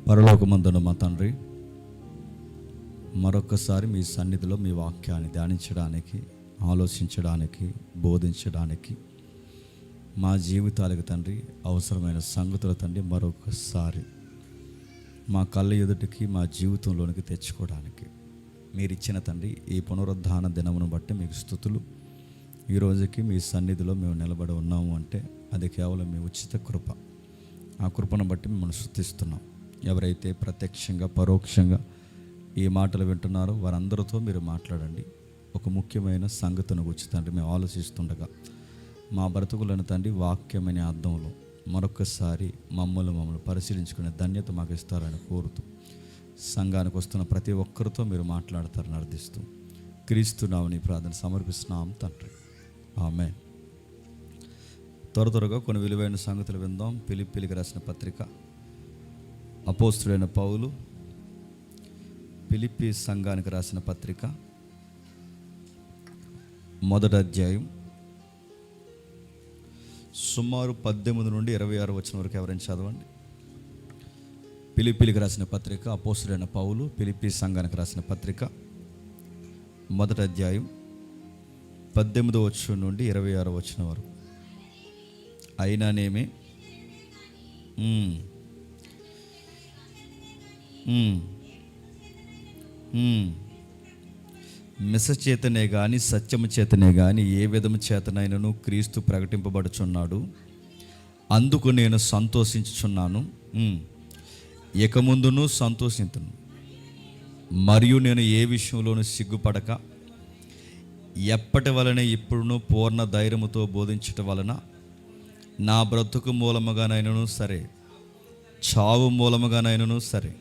పరలోకమందున మా తండ్రి, మరొకసారి మీ సన్నిధిలో మీ వాక్యాన్ని ధ్యానించడానికి, ఆలోచించడానికి, బోధించడానికి మా జీవితాలకు తండ్రి అవసరమైన సంగతుల తండ్రి మరొకసారి మా కళ్ళ ఎదుటికి మా జీవితంలోనికి తెచ్చుకోవడానికి మీరు ఇచ్చిన తండ్రి ఈ పునరుద్ధాన దినమును బట్టి మీకు స్తుతులు. ఈ రోజుకి మీ సన్నిధిలో మేము నిలబడి ఉన్నాము అంటే అది కేవలం మీ ఉచిత కృప. ఆ కృపను బట్టి మిమ్మల్ని స్తుతిస్తున్నాం. ఎవరైతే ప్రత్యక్షంగా పరోక్షంగా ఈ మాటలు వింటున్నారో వారందరితో మీరు మాట్లాడండి. ఒక ముఖ్యమైన సంగతిని గురించి తండ్రి మేము ఆలోచిస్తుండగా మా బ్రతుకులను తండ్రి వాక్యమనే అర్థంలో మరొకసారి మమ్మల్ని పరిశీలించుకునే ధన్యత మాకు ఇస్తారని కోరుతూ సంఘానికి వస్తున్న ప్రతి ఒక్కరితో మీరు మాట్లాడతారని అర్థిస్తూ క్రీస్తునామని ప్రార్థన సమర్పిస్తున్నాం తండ్రి, ఆమేన్. త్వరగా కొన్ని విలువైన సంగతులు విందాం. ఫిలిప్పీలకు రాసిన పత్రిక, అపోస్తుడైన పౌలు ఫిలిప్పీ సంఘానికి రాసిన పత్రిక 1వ అధ్యాయం సుమారు 18 నుండి 26 వచనం వరకు ఎవరైనా చదవండి. ఫిలిప్పీలకు రాసిన పత్రిక, అపోస్తుడైన పౌలు ఫిలిప్పీ సంఘానికి రాసిన పత్రిక 1వ అధ్యాయం 18వ వచనం నుండి 26వ వచనం వరకు. అయినానేమి మిస చేతనే కానీ సత్యము చేతనే కానీ ఏ విధము చేతనైనను క్రీస్తు ప్రకటింపబడుచున్నాడు. అందుకు నేను సంతోషించుచున్నాను, ఇక ముందును సంతోషింతును. మరియు నేను ఏ విషయంలోనూ సిగ్గుపడక ఎప్పటి వలన ఇప్పుడును పూర్ణ ధైర్యముతో బోధించటం వలన నా బ్రతుకు మూలముగానైనను సరే, చావు మూలముగానైనను సరే,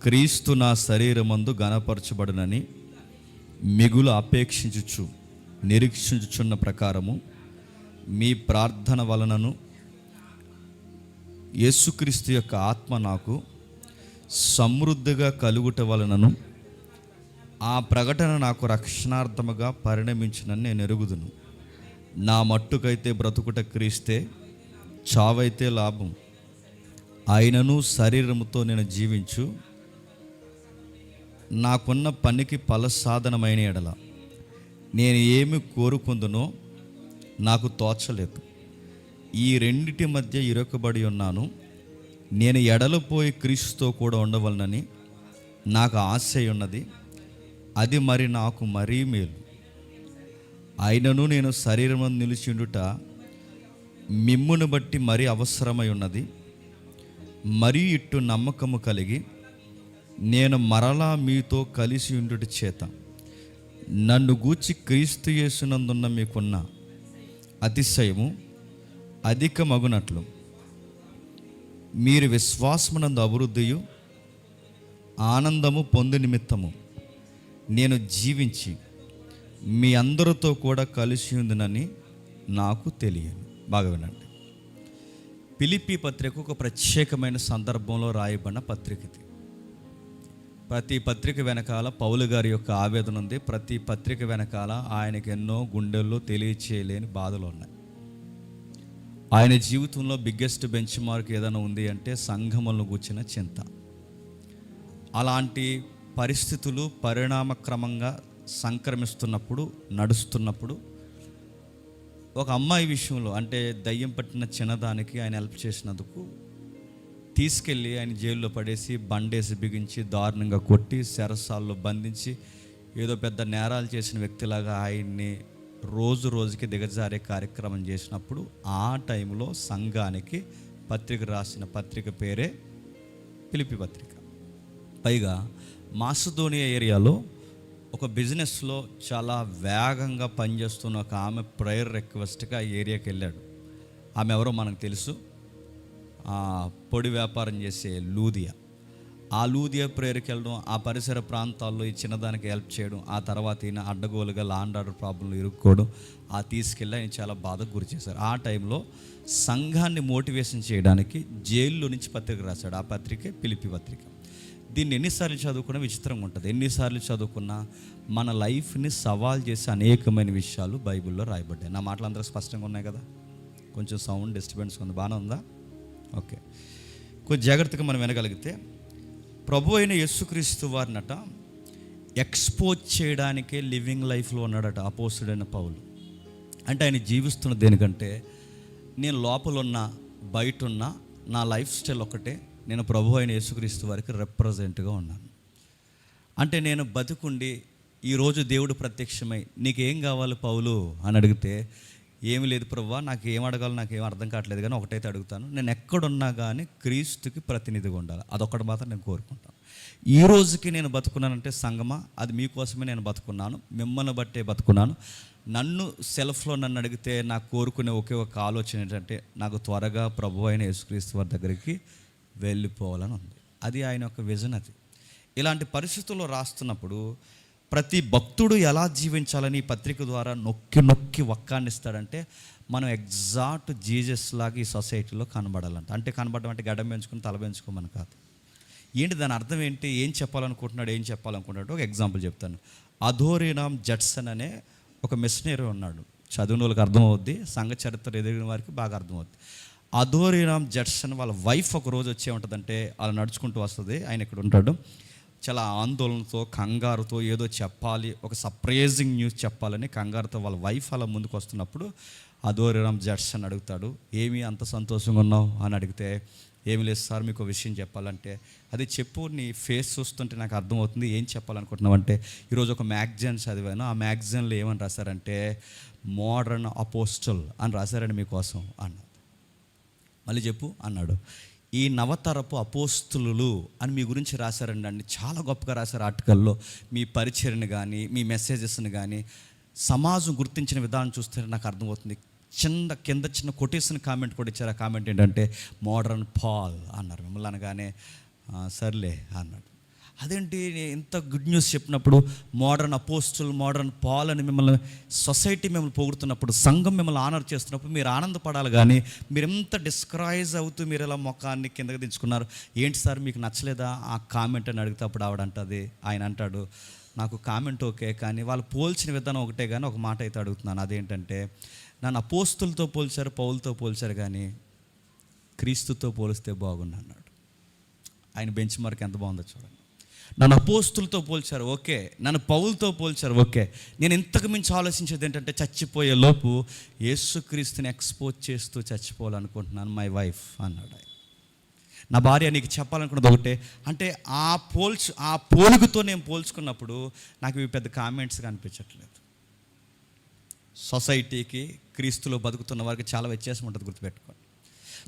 క్రీస్తు నా శరీరమందు ఘనపరచబడునని మిగులు అపేక్షించుచు నిరీక్షించుచున్న ప్రకారము మీ ప్రార్థన వలనను యేసుక్రీస్తు యొక్క ఆత్మ నాకు సమృద్ధిగా కలుగుట వలనను ఆ ప్రకటన నాకు రక్షణార్థముగా పరిణమించునని నేను ఎరుగుదును. నా మట్టుకైతే బ్రతుకుట క్రీస్తే, చావైతే లాభం. అయినను శరీరముతో నేను జీవించు నాకున్న పనికి ఫలసాధనమైన ఎడల నేను ఏమి కోరుకుందునో నాకు తోచలేదు. ఈ రెండిటి మధ్య ఇరుకబడి ఉన్నాను. నేను ఎడలిపోయి క్రీస్తుతో కూడా ఉండవలనని నాకు ఆశ ఉన్నది. అది మరి నాకు మరీ మేలు. అయినను నేను శరీరము నిలిచిండుట మిమ్మును బట్టి మరీ అవసరమై ఉన్నది. మరియు ఇట్టు నమ్మకము కలిగి నేను మరలా మీతో కలిసి ఉండుట చేత నన్ను గూర్చి క్రీస్తు యేసునందున్న మీకున్న అతిశయము అధికమగునట్లు మీరు విశ్వాసమునందు అభివృద్ధియు ఆనందము పొందు నిమిత్తము నేను జీవించి మీ అందరితో కూడా కలిసి ఉందినని నాకు తెలియదు. బాగా వినండి. ఫిలిప్పీ పత్రిక ఒక ప్రత్యేకమైన సందర్భంలో రాయబడిన పత్రిక ఇది. ప్రతి పత్రిక వెనకాల పౌలు గారి యొక్క ఆవేదన ఉంది. ప్రతి పత్రిక వెనకాల ఆయనకు ఎన్నో గుండెల్లో తెలియచేయలేని బాధలు ఉన్నాయి. ఆయన జీవితంలో బిగ్గెస్ట్ బెంచ్ మార్క్ ఏదైనా ఉంది అంటే సంఘములను గూర్చిన చింత. అలాంటి పరిస్థితులు పరిణామక్రమంగా సంక్రమిస్తున్నప్పుడు, నడుస్తున్నప్పుడు ఒక అమ్మాయి విషయంలో, అంటే దయ్యం పట్టిన చిన్నదానికి ఆయన హెల్ప్ చేసినందుకు తీసుకెళ్ళి ఆయన జైల్లో పడేసి బండేసి బిగించి దారుణంగా కొట్టి చెరసాల్లో బంధించి ఏదో పెద్ద నేరాలు చేసిన వ్యక్తిలాగా ఆయన్ని రోజు రోజుకి దిగజారే కార్యక్రమం చేసినప్పుడు ఆ టైంలో సంఘానికి పత్రిక రాసిన పత్రిక పేరే ఫిలిప్పీ పత్రిక. పైగా మాసిదోనియా ఏరియాలో ఒక బిజినెస్లో చాలా వేగంగా పనిచేస్తున్న ఒక ఆమె ప్రేయర్ రిక్వెస్ట్గా ఆ ఏరియాకి వెళ్ళాడు. ఆమె ఎవరో మనకు తెలుసు, పొడి వ్యాపారం చేసే లూదియా. ఆ లూదియా ప్రేయర్కి వెళ్ళడం, ఆ పరిసర ప్రాంతాల్లో ఈ చిన్నదానికి హెల్ప్ చేయడం, ఆ తర్వాత ఈయన అడ్డగోలుగా లాండ్ ఆర్డర్ ప్రాబ్లంలు ఇరుక్కోవడం, ఆ తీసుకెళ్ళి ఆయన చాలా బాధకు గురి చేశారు. ఆ టైంలో సంఘాన్ని మోటివేషన్ చేయడానికి జైల్లో నుంచి పత్రిక రాశాడు. ఆ పత్రికే ఫిలిప్పీ పత్రిక. దీన్ని ఎన్నిసార్లు చదువుకున్నా విచిత్రంగా ఉంటుంది. ఎన్నిసార్లు చదువుకున్నా మన లైఫ్ని సవాల్ చేసే అనేకమైన విషయాలు బైబిల్లో రాయబడ్డాయి. నా మాటలు అందరూ స్పష్టంగా ఉన్నాయి కదా? కొంచెం సౌండ్ డిస్టర్బెన్స్ ఉంది, బాగానే ఉందా? ఓకే. కొంచెం జాగ్రత్తగా మనం వినగలిగితే, ప్రభు అయిన యేసుక్రీస్తు వారినట ఎక్స్పోజ్ చేయడానికే లివింగ్ లైఫ్లో ఉన్నాడట అపోస్తుడైన పౌలు. అంటే ఆయన జీవిస్తున్న దేనికంటే, నేను లోపలున్న బయట ఉన్న నా లైఫ్ స్టైల్ ఒకటే, నేను ప్రభు అయిన యేసుక్రీస్తు వారికి రిప్రజెంట్గా ఉన్నాను. అంటే నేను బతుకుండి ఈరోజు దేవుడు ప్రత్యక్షమై నీకేం కావాలి పౌలు అని అడిగితే, ఏమి లేదు ప్రభువా, నాకు ఏం అడగాలో నాకు ఏం అర్థం కావట్లేదు, కానీ ఒకటైతే అడుగుతాను, నేను ఎక్కడున్నా కానీ క్రీస్తుకి ప్రతినిధిగా ఉండాలి. అదొక్కటి మాత్రం నేను కోరుకుంటాను. ఈ రోజుకి నేను బతుకున్నానంటే సంగమా, అది మీకోసమే నేను బతుకున్నాను, మిమ్మల్ని బట్టే బతుకున్నాను. నన్ను సెల్ఫ్లో నన్ను అడిగితే నాకు కోరుకునే ఒకే ఒక ఆలోచన ఏంటంటే, నాకు త్వరగా ప్రభు అయిన యేసుక్రీస్తు వారి దగ్గరికి వెళ్ళిపోవాలని ఉంది. అది ఆయన యొక్క విజన్. అది ఇలాంటి పరిస్థితుల్లో రాస్తున్నప్పుడు ప్రతి భక్తుడు ఎలా జీవించాలని ఈ పత్రిక ద్వారా నొక్కి నొక్కి వక్కాన్నిస్తాడంటే, మనం ఎగ్జాక్ట్ జీసస్ లాగా ఈ సొసైటీలో కనబడాలంట. అంటే కనబడడం అంటే గడ్డం పెంచుకుని తల పెంచుకోమని కాదు. ఏంటి దాని అర్థం ఏంటి, ఏం చెప్పాలనుకుంటున్నాడు, ఏం చెప్పాలనుకుంటున్నాడు ఒక ఎగ్జాంపుల్ చెప్తాను. అధోరినామ్ జడ్సన్ అనే ఒక మిషనరీ ఉన్నాడు. చదివిన వాళ్ళకి అర్థమవుద్ది, సంఘ చరిత్ర ఎదిగిన వారికి బాగా అర్థమవుద్ది. అధోరినామ్ జడ్సన్ వాళ్ళ వైఫ్ ఒక రోజు వచ్చే ఉంటుందంటే, అలా నడుచుకుంటూ వస్తుంది. ఆయన ఇక్కడ ఉంటాడు, చాలా ఆందోళనతో కంగారుతో ఏదో చెప్పాలి, ఒక సర్ప్రైజింగ్ న్యూస్ చెప్పాలని కంగారుతో వాళ్ళ వైఫ్ అలా ముందుకు వస్తున్నప్పుడు అధోరినామ్ జడ్సన్ అడుగుతాడు, ఏమి అంత సంతోషంగా ఉన్నావు అని అడిగితే, ఏమి లేదు సార్, మీకు విషయం చెప్పాలంటే. అది చెప్పు, నీ ఫేస్ చూస్తుంటే నాకు అర్థమవుతుంది, ఏం చెప్పాలనుకుంటున్నావు అంటే, ఈరోజు ఒక మ్యాగజైన్ చదివాను, ఆ మ్యాగజైన్లో ఏమని రాశారంటే మోడర్న్ అపోస్టల్ అని రాశారండి మీకోసం అన్నాడు. మళ్ళీ చెప్పు అన్నాడు. ఈ నవతరపు అపోస్తులు అని మీ గురించి రాశారండి అండి, చాలా గొప్పగా రాశారు ఆర్టికల్లో. మీ పరిచర్ని కానీ మీ మెసేజెస్ని కానీ సమాజం గుర్తించిన విధానం చూస్తే నాకు అర్థమవుతుంది. కింద చిన్న కొటేషన్ కామెంట్ కూడా ఇచ్చారు. ఆ కామెంట్ ఏంటంటే మోడర్న్ పాల్ అన్నారు. మిమ్మల్ని అనగానే సర్లే అన్నాడు. అదేంటి ఇంత గుడ్ న్యూస్ చెప్పినప్పుడు మోడర్న్ అపోస్టల్, మోడర్న్ పాల్ అని మిమ్మల్ని సొసైటీ మిమ్మల్ని పొగుడుతున్నప్పుడు, సంఘం మిమ్మల్ని ఆనర్ చేస్తున్నప్పుడు మీరు ఆనందపడాలి. కానీ మీరు ఎంత డిస్కరైజ్ అవుతూ మీరు ఇలా ముఖాన్ని కిందకి దించుకున్నారు, ఏంటి సార్ మీకు నచ్చలేదా ఆ కామెంట్ అని అడిగితే అప్పుడు ఆవిడంటది, ఆయన అంటాడు, నాకు కామెంట్ ఓకే, కానీ వాళ్ళు పోల్చిన విధానం ఒకటే, కానీ ఒక మాట అయితే అడుగుతున్నాను. అదేంటంటే, నన్ను అపోస్తులతో పోల్చారు, పౌలతో పోల్చారు, కానీ క్రీస్తుతో పోలిస్తే బాగుండు అన్నాడు. ఆయన బెంచ్ మార్క్ ఎంత బాగుందో చూడండి. నన్ను అపోస్తులతో పోల్చారు ఓకే, నన్ను పౌలతో పోల్చారు ఓకే, నేను ఇంతకు మించి ఆలోచించేది ఏంటంటే, చచ్చిపోయే లోపు యేసుక్రీస్తుని ఎక్స్పోజ్ చేస్తూ చచ్చిపోవాలనుకుంటున్నాను మై వైఫ్ అన్నాడు. నా భార్య నీకు చెప్పాలనుకున్నది ఒకటే అంటే, ఆ పోలుగుతో నేను పోల్చుకున్నప్పుడు నాకు ఇవి పెద్ద కామెంట్స్ కనిపించట్లేదు. సొసైటీకి క్రీస్తులో బతుకుతున్న వారికి చాలా వ్యత్యాసం ఉంటుంది, గుర్తుపెట్టుకోండి.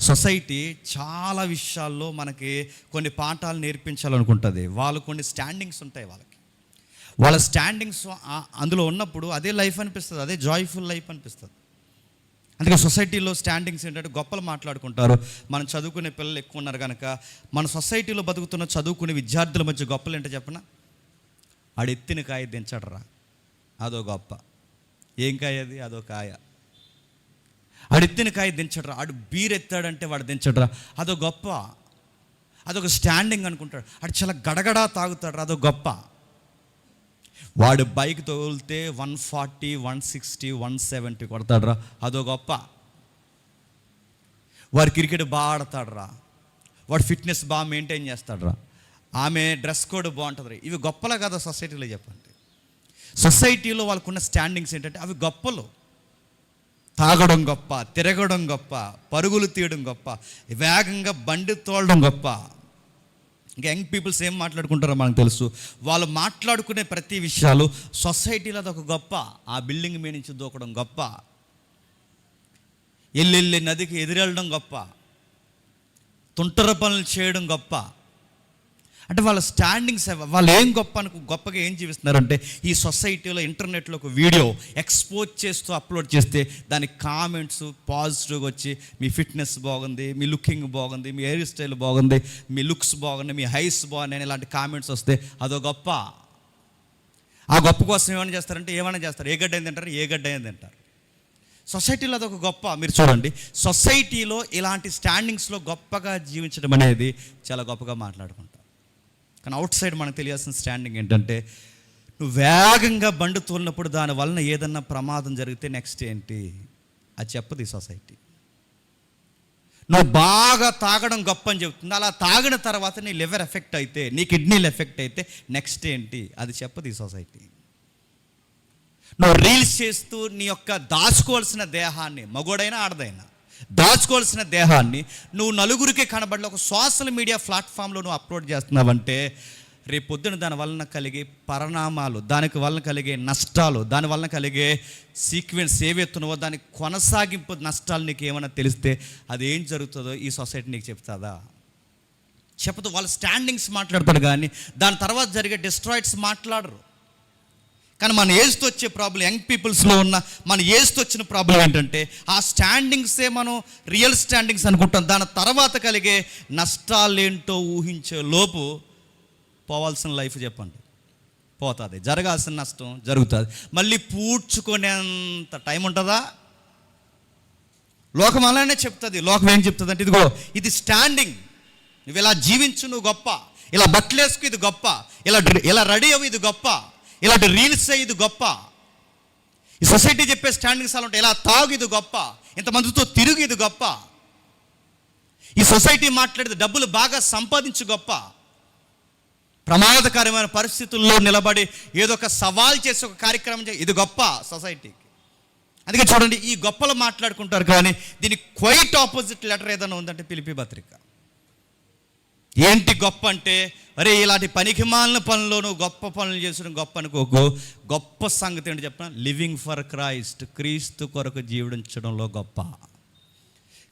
సొసైటీ చాలా విషయాల్లో మనకి కొన్ని పాఠాలు నేర్పించాలనుకుంటుంది. వాళ్ళు కొన్ని స్టాండింగ్స్ ఉంటాయి వాళ్ళ స్టాండింగ్స్ అందులో ఉన్నప్పుడు అదే లైఫ్ అనిపిస్తుంది, అదే జాయ్ఫుల్ లైఫ్ అనిపిస్తుంది. అందుకే సొసైటీలో స్టాండింగ్స్ ఏంటంటే గొప్పలు మాట్లాడుకుంటారు. మనం చదువుకునే పిల్లలు ఎక్కువ ఉన్నారు కనుక మన సొసైటీలో బతుకుతున్న చదువుకునే విద్యార్థుల మధ్య గొప్పలు ఏంటో చెప్పనా, ఆడు ఎత్తిన కాయ దించడరా అదో గొప్ప, ఏం కాయ అది, అదో కాయ. ఆడు ఎత్తిన కాయ దించడరా, ఆడు బీర్ ఎత్తాడంటే వాడు దించడరా అదో గొప్ప, అదొక స్టాండింగ్ అనుకుంటాడు. ఆడు చాలా గడగడా తాగుతాడు, అదో గొప్ప. వాడు బైక్ తోలితే 140, 160, 170 కొడతాడురా అదో గొప్ప. వాడు క్రికెట్ బాగా ఆడతాడురా, వాడు ఫిట్నెస్ బాగా మెయింటైన్ చేస్తాడురా, ఆమె డ్రెస్ కోడ్ బాగుంటుంది. ఇవి గొప్పలే కదా సొసైటీలో చెప్పండి. సొసైటీలో వాళ్ళకున్న స్టాండింగ్స్ ఏంటంటే అవి గొప్పలు. తాగడం గొప్ప, తిరగడం గొప్ప, పరుగులు తీయడం గొప్ప, వేగంగా బండి తోలడం గొప్ప. ఇంకా యంగ్ పీపుల్స్ ఏం మాట్లాడుకుంటారో మనకు తెలుసు. వాళ్ళు మాట్లాడుకునే ప్రతి విషయాలు సొసైటీలో అదొక గొప్ప. ఆ బిల్డింగ్ మీద నుంచి దూకడం గొప్ప, ఎల్లెళ్ళి నదికి ఎదురెళ్ళడం గొప్ప, తుంటర పనులు చేయడం గొప్ప. అంటే వాళ్ళ స్టాండింగ్స్, వాళ్ళు ఏం గొప్పగా ఏం జీవిస్తున్నారంటే, ఈ సొసైటీలో ఇంటర్నెట్లో ఒక వీడియో ఎక్స్పోజ్ చేస్తూ అప్లోడ్ చేస్తే దానికి కామెంట్స్ పాజిటివ్గా వచ్చి, మీ ఫిట్నెస్ బాగుంది, మీ లుకింగ్ బాగుంది, మీ హెయిర్ స్టైల్ బాగుంది, మీ లుక్స్ బాగుంది, మీ హైస్ బాగున్నాయి, ఇలాంటి కామెంట్స్ వస్తే అదో గొప్ప. ఆ గొప్ప కోసం ఏమైనా చేస్తారంటే ఏమైనా చేస్తారు, ఏ గడ్డ అయింది అంటారు, ఏ గడ్డ అయింది అంటారు. సొసైటీలో అదొక గొప్ప. మీరు చూడండి, సొసైటీలో ఇలాంటి స్టాండింగ్స్లో గొప్పగా జీవించడం అనేది చాలా గొప్పగా మాట్లాడుకుంటారు. కానీ అవుట్ సైడ్ మనకు తెలియాల్సిన స్టాండింగ్ ఏంటంటే, నువ్వు వేగంగా బండి తోలినప్పుడు దాని వలన ఏదన్నా ప్రమాదం జరిగితే నెక్స్ట్ ఏంటి అది చెప్పదు ఈ సొసైటీ. నువ్వు బాగా తాగడం గొప్ప అని చెబుతుంది. అలా తాగిన తర్వాత నీ లివర్ ఎఫెక్ట్ అయితే, నీ కిడ్నీలు ఎఫెక్ట్ అయితే నెక్స్ట్ ఏంటి అది చెప్పదు ఈ సొసైటీ. నువ్వు రీల్స్ చేస్తూ నీ యొక్క దాచుకోవాల్సిన దేహాన్ని, మగోడైనా ఆడదైనా దాచుకోవాల్సిన దేహాన్ని నువ్వు నలుగురికి కనబడి ఒక సోషల్ మీడియా ప్లాట్ఫామ్లో నువ్వు అప్లోడ్ చేస్తున్నావంటే రేపు పొద్దున దాని వలన కలిగే పరిణామాలు, దానికి వలన కలిగే నష్టాలు, దాని వలన కలిగే సీక్వెన్స్ ఏవెత్తునవో దాని కొనసాగింపు నష్టాలు నీకు ఏమైనా తెలిస్తే అది ఏం జరుగుతుందో ఈ సొసైటీ నీకు చెప్తుందా? చెప్పదు. వాళ్ళ స్టాండింగ్స్ మాట్లాడతాడు కానీ దాని తర్వాత జరిగే డిస్ట్రాయిడ్స్ మాట్లాడరు. కానీ మన ఏజ్తో వచ్చే ప్రాబ్లం, యంగ్ పీపుల్స్లో ఉన్న మన ఏజ్తో వచ్చిన ప్రాబ్లం ఏంటంటే ఆ స్టాండింగ్సే మనం రియల్ స్టాండింగ్స్ అనుకుంటాం. దాని తర్వాత కలిగే నష్టాలేంటో ఊహించే లోపు పోవాల్సిన లైఫ్ చెప్పండి పోతుంది, జరగాల్సిన నష్టం జరుగుతుంది. మళ్ళీ పూడ్చుకునేంత టైం ఉంటుందా? లోకం అలానే చెప్తుంది. లోకం ఏం చెప్తుంది అంటే ఇదిగో ఇది స్టాండింగ్, నువ్వు ఇలా జీవించు, నువ్వు గొప్ప, ఇలా బట్టలు వేసుకు ఇది గొప్ప, ఇలా రెడీ అవ్వు ఇది గొప్ప, ఇలాంటి రీల్స్ ఇది గొప్ప. ఈ సొసైటీ చెప్పే స్టాండింగ్స్ అలా ఉంటాయి. ఇలా తాగు ఇది గొప్ప, ఇంతమందితో తిరుగు ఇది గొప్ప. ఈ సొసైటీ మాట్లాడేది డబ్బులు బాగా సంపాదించు గొప్ప. ప్రమాదకరమైన పరిస్థితుల్లో నిలబడి ఏదో ఒక సవాల్ చేసి ఒక కార్యక్రమం ఇది గొప్ప సొసైటీకి. అందుకే చూడండి, ఈ గొప్పలు మాట్లాడుకుంటారు కానీ దీనికి క్వైట్ ఆపోజిట్ లెటర్ ఏదైనా ఉందంటే ఫిలిప్పీ పత్రిక. ఏంటి గొప్ప అంటే, అరే ఇలాంటి పనికిమాలిన పనులను గొప్ప పనులు చేసడం గొప్ప అనుకోకు. గొప్ప సంగతి ఏంటి చెప్పిన, లివింగ్ ఫర్ క్రైస్ట్, క్రీస్తు కొరకు జీవించడంలో గొప్ప.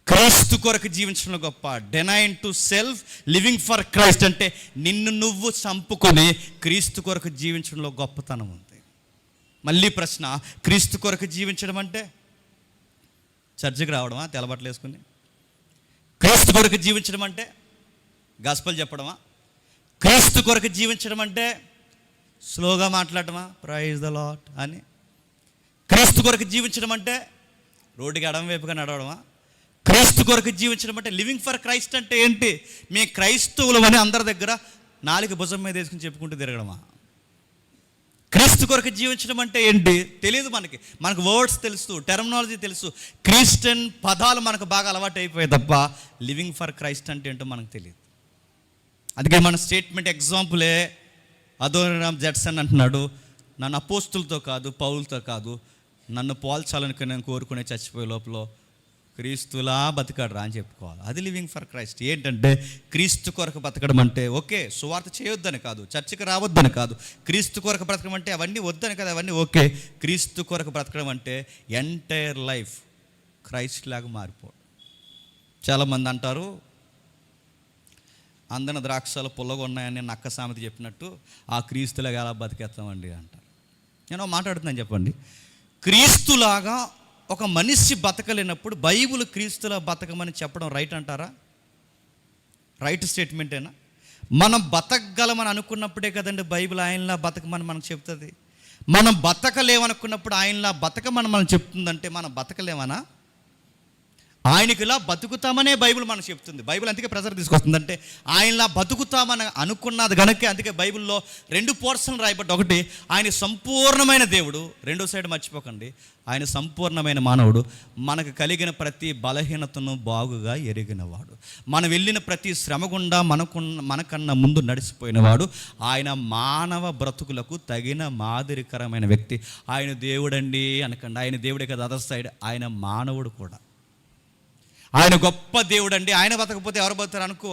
క్రీస్తు కొరకు జీవించడంలో గొప్ప. Denying to self, living for Christ అంటే నిన్ను నువ్వు చంపుకొని క్రీస్తు కొరకు జీవించడంలో గొప్పతనం ఉంది. మళ్ళీ ప్రశ్న, క్రీస్తు కొరకు జీవించడం అంటే చర్చికి రావడమా, తెల్లబట్టలు వేసుకుని? క్రీస్తు కొరకు జీవించడం అంటే గాస్పెల్ చెప్పడమా? క్రీస్తు కొరకు జీవించడం అంటే స్లోగా మాట్లాడటమా, ప్రైజ్ ద లార్డ్ అని? క్రీస్తు కొరకు జీవించడం అంటే రోడ్డుకి ఎడమ వైపుగా నడవడమా? క్రీస్తు కొరకు జీవించడం అంటే లివింగ్ ఫర్ క్రైస్ట్ అంటే ఏంటి? మేము క్రైస్తవులమని అందరి దగ్గర నాలుగు భుజం మీద వేసుకుని చెప్పుకుంటూ తిరగడమా? క్రీస్తు కొరకు జీవించడం అంటే ఏంటి తెలియదు మనకి. మనకు వర్డ్స్ తెలుసు, టెర్మినాలజీ తెలుసు, క్రిస్టియన్ పదాలు మనకు బాగా అలవాటు అయిపోయాయి తప్ప లివింగ్ ఫర్ క్రైస్ట్ అంటే ఏంటో మనకు తెలియదు. అందుకే మన స్టేట్మెంట్ ఎగ్జాంపులే అదోనిరామ్ జడ్సన్ అంటున్నాడు, నన్ను అపోస్తులతో కాదు, పౌలతో కాదు, నన్ను పోల్చాలని నేను కోరుకునే చచ్చిపోయే లోపల క్రీస్తులా బతకడరా అని చెప్పుకోవాలి. అది లివింగ్ ఫర్ క్రైస్ట్. ఏంటంటే క్రీస్తు కొరకు బతకడం అంటే ఓకే, సువార్త చేయొద్దని కాదు, చర్చికి రావద్దని కాదు, క్రీస్తు కొరకు బ్రతకడం అంటే అవన్నీ వద్దని కాదు, అవన్నీ ఓకే. క్రీస్తు కొరకు బ్రతకడం అంటే ఎంటైర్ లైఫ్ క్రైస్ట్ లాగా మారిపోవడం. చాలామంది అంటారు అందన ద్రాక్షలు పుల్లగా ఉన్నాయని నక్క సామెత చెప్పినట్టు ఆ క్రీస్తులాగా ఎలా బతికేస్తామండి అంటారు. నేను మాట్లాడుతున్నాను చెప్పండి, క్రీస్తులాగా ఒక మనిషి బతకలేనప్పుడు బైబిల్ క్రీస్తులా బతకమని చెప్పడం రైట్ అంటారా? రైట్ స్టేట్మెంటేనా? మనం బతకగలమని అనుకున్నప్పుడే కదండి బైబిల్ ఆయనలా బతకమని మనకు చెప్తుంది. మనం బతకలేమనుకున్నప్పుడు ఆయనలా బతకమని మనం చెప్తుందంటే మనం బతకలేమనా? ఆయనకిలా బతుకుతామనే బైబిల్ మనకు చెప్తుంది. బైబిల్ అందుకే ప్రెజర్ తీసుకొస్తుందంటే ఆయనలా బతుకుతామని అనుకున్నది కనుక. అందుకే బైబిల్లో 2 పోర్షన్లు రాయబడ్డ, ఒకటి ఆయన సంపూర్ణమైన దేవుడు, రెండో సైడ్ మర్చిపోకండి ఆయన సంపూర్ణమైన మానవుడు. మనకు కలిగిన ప్రతి బలహీనతను బాగుగా ఎరిగినవాడు, మనం వెళ్ళిన ప్రతి శ్రమ గుండా మనకన్నా ముందు నడిచిపోయినవాడు, ఆయన మానవ బ్రతుకులకు తగిన మాదిరికరమైన వ్యక్తి. ఆయన దేవుడండి అనకండి, ఆయన దేవుడే కదా. అదర్ సైడ్ ఆయన మానవుడు కూడా. ఆయన గొప్ప దేవుడు అండి, ఆయన బతకపోతే ఎవరు బతుకుతారు అనుకో.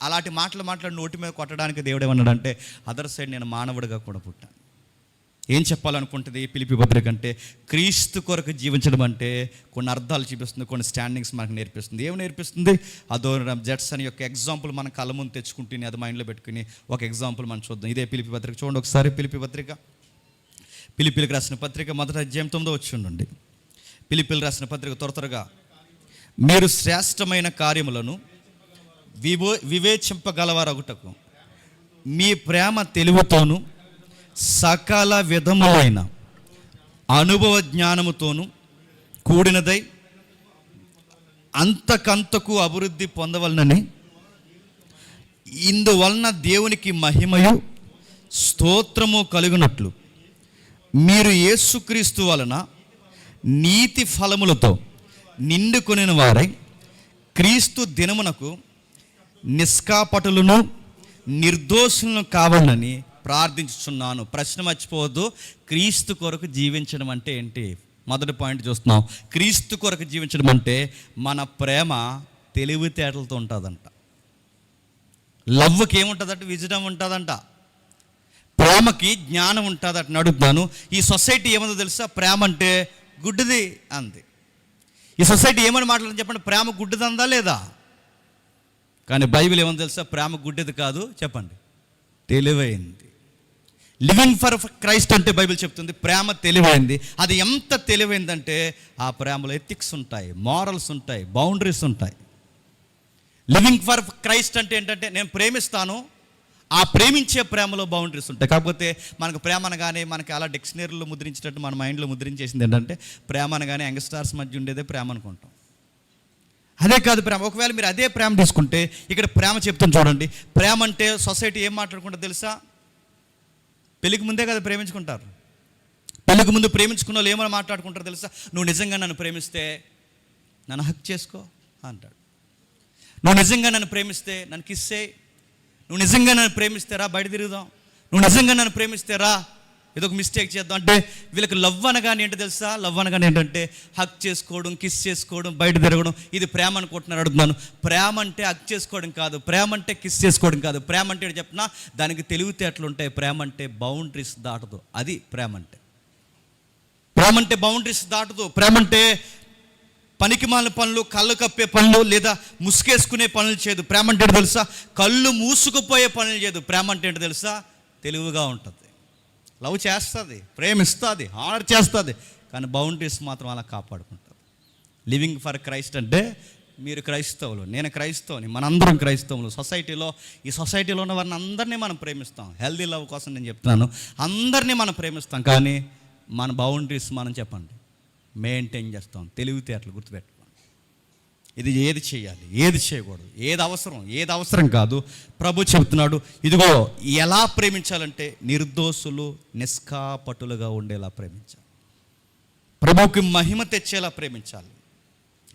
అలాంటి మాట్లాడి నోటి మీద కొట్టడానికి దేవుడు ఏమన్నాడంటే అదర్ సైడ్ నేను మానవుడిగా కూడా పుట్టాను. ఏం చెప్పాలనుకుంటుంది ఫిలిప్పీ పత్రిక అంటే, క్రీస్తు కొరకు జీవించడం అంటే కొన్ని అర్థాలు చూపిస్తుంది, కొన్ని స్టాండింగ్స్ మనకు నేర్పిస్తుంది. ఏమి నేర్పిస్తుంది? అదోనిరామ్ జడ్సన్ యొక్క ఎగ్జాంపుల్ మన కళ్ళ ముందు తెచ్చుకుంటుని అది మైండ్లో పెట్టుకుని ఒక ఎగ్జాంపుల్ మనం చూద్దాం. ఇదే ఫిలిప్పీ పత్రిక చూడండి ఒకసారి. ఫిలిప్పీలకు రాసిన పత్రిక 1వ అధ్యాయం 9వ వచనం నుండి. ఫిలిప్పీలకు రాసిన పత్రిక త్వరగా, మీరు శ్రేష్టమైన కార్యములను వివేచింపగలవారగుటకు మీ ప్రేమ తెలివితోను సకల విధములైన అనుభవ జ్ఞానముతోను కూడినదై అంతకంతకు అభివృద్ధి పొందవలనని, ఇందువలన దేవునికి మహిమయు స్తోత్రము కలుగునట్లు మీరు యేసుక్రీస్తు వలన నీతి ఫలములతో నిండుకొనిన వారై క్రీస్తు దినమునకు నిష్కాపటులను నిర్దోషులను కావాలని ప్రార్థించుచున్నాను. ప్రశ్న మర్చిపోవద్దు, క్రీస్తు కొరకు జీవించడం అంటే ఏంటి? మొదటి పాయింట్ చూస్తున్నాం. క్రీస్తు కొరకు జీవించడం అంటే మన ప్రేమ తెలివితేటలతో ఉంటుందంట. లవ్కి ఏముంటుందంట? విజడం ఉంటుందంట. ప్రేమకి జ్ఞానం ఉంటుందట. అడుగుతాను, ఈ సొసైటీ ఏముందో తెలుసా? ప్రేమ అంటే గుడ్డిది అంది. ఈ సొసైటీ ఏమని మాట్లాడుతుంది చెప్పండి? ప్రేమ గుడ్డిది అందా లేదా? కానీ బైబిల్ ఏమని తెలుసా? ప్రేమ గుడ్డిది కాదు, చెప్పండి, తెలివైంది. లివింగ్ ఫర్ క్రైస్ట్ అంటే బైబిల్ చెప్తుంది ప్రేమ తెలివైంది. అది ఎంత తెలివైందంటే ఆ ప్రేమలో ఎథిక్స్ ఉంటాయి, మారల్స్ ఉంటాయి, బౌండరీస్ ఉంటాయి. లివింగ్ ఫర్ క్రైస్ట్ అంటే ఏంటంటే నేను ప్రేమిస్తాను, ఆ ప్రేమించే ప్రేమలో బౌండరీస్ ఉంటాయి. కాకపోతే మనకు ప్రేమ అనగానే మనకి అలా డిక్షనరీలో ముద్రించినట్టు మన మైండ్లో ముద్రించేసింది ఏంటంటే ప్రేమ అనగానే యంగ్స్టార్స్ మధ్య ఉండేదే ప్రేమ అనుకుంటాం. అదే కాదు ప్రేమ. ఒకవేళ మీరు అదే ప్రేమ తీసుకుంటే ఇక్కడ ప్రేమ చెప్తాను చూడండి. ప్రేమ అంటే సొసైటీ ఏం మాట్లాడుకుంటారు తెలుసా? పెళ్ళికి ముందే కదా ప్రేమించుకుంటారు. పెళ్ళికి ముందు ప్రేమించుకున్న వాళ్ళు ఏమైనా మాట్లాడుకుంటారు తెలుసా? నువ్వు నిజంగా నన్ను ప్రేమిస్తే నన్ను హక్ చేసుకో అంటాడు. నువ్వు నిజంగా నన్ను ప్రేమిస్తే నన్ను కిస్ చేయి. నువ్వు నిజంగా నన్ను ప్రేమిస్తే రా బయట తిరుగుదాం. నువ్వు నిజంగా నన్ను ప్రేమిస్తే రా ఏదో ఒక మిస్టేక్ చేద్దాం. అంటే వీళ్ళకి లవ్ అనగానే ఏంటో తెలుసా? లవ్ అనగానే ఏంటంటే హక్ చేసుకోవడం, కిస్ చేసుకోవడం, బయట తిరగడం. ఇది ప్రేమ అనుకుంటున్నారు. అడుగుతున్నాను, ప్రేమ అంటే హక్ చేసుకోవడం కాదు, ప్రేమ అంటే కిస్ చేసుకోవడం కాదు. ప్రేమ అంటే చెప్పినా దానికి తెలివితేటలు ఉంటాయి. ప్రేమ అంటే బౌండరీస్ దాటదు. అది ప్రేమ అంటే. ప్రేమ అంటే బౌండరీస్ దాటదు. ప్రేమ అంటే పనికిమాలిన పనులు, కళ్ళు కప్పే పనులు లేదా ముసుగేసుకునే పనులు చేయదు. ప్రేమ అంటే ఏంటో తెలుసా? కళ్ళు మూసుకుపోయే పనులు చేయదు. ప్రేమ అంటే ఏంటో తెలుసా? తెలివిగా ఉంటుంది. లవ్ చేస్తుంది, ప్రేమిస్తుంది, ఆనర్ చేస్తుంది, కానీ బౌండరీస్ మాత్రం అలా కాపాడుకుంటుంది. లివింగ్ ఫర్ క్రైస్ట్ అంటే మీరు క్రైస్తవులు, నేను క్రైస్తవుని, మనందరం క్రైస్తవులు. ఈ సొసైటీలో ఉన్న వారిని అందరినీ మనం ప్రేమిస్తాం. హెల్దీ లవ్ కోసం నేను చెప్తున్నాను, అందరినీ మనం ప్రేమిస్తాం. కానీ మన బౌండరీస్ మనం చెప్పండి మెయింటైన్ చేస్తాం. తెలివితేటలు గుర్తుపెట్టుకోండి. ఇది ఏది చేయాలి, ఏది చేయకూడదు, ఏది అవసరం కాదు ప్రభు చెబుతున్నాడు. ఇదిగో ఎలా ప్రేమించాలంటే నిర్దోషులు నిష్కాపటులుగా ఉండేలా ప్రేమించాలి. ప్రభువుకి మహిమ తెచ్చేలా ప్రేమించాలి.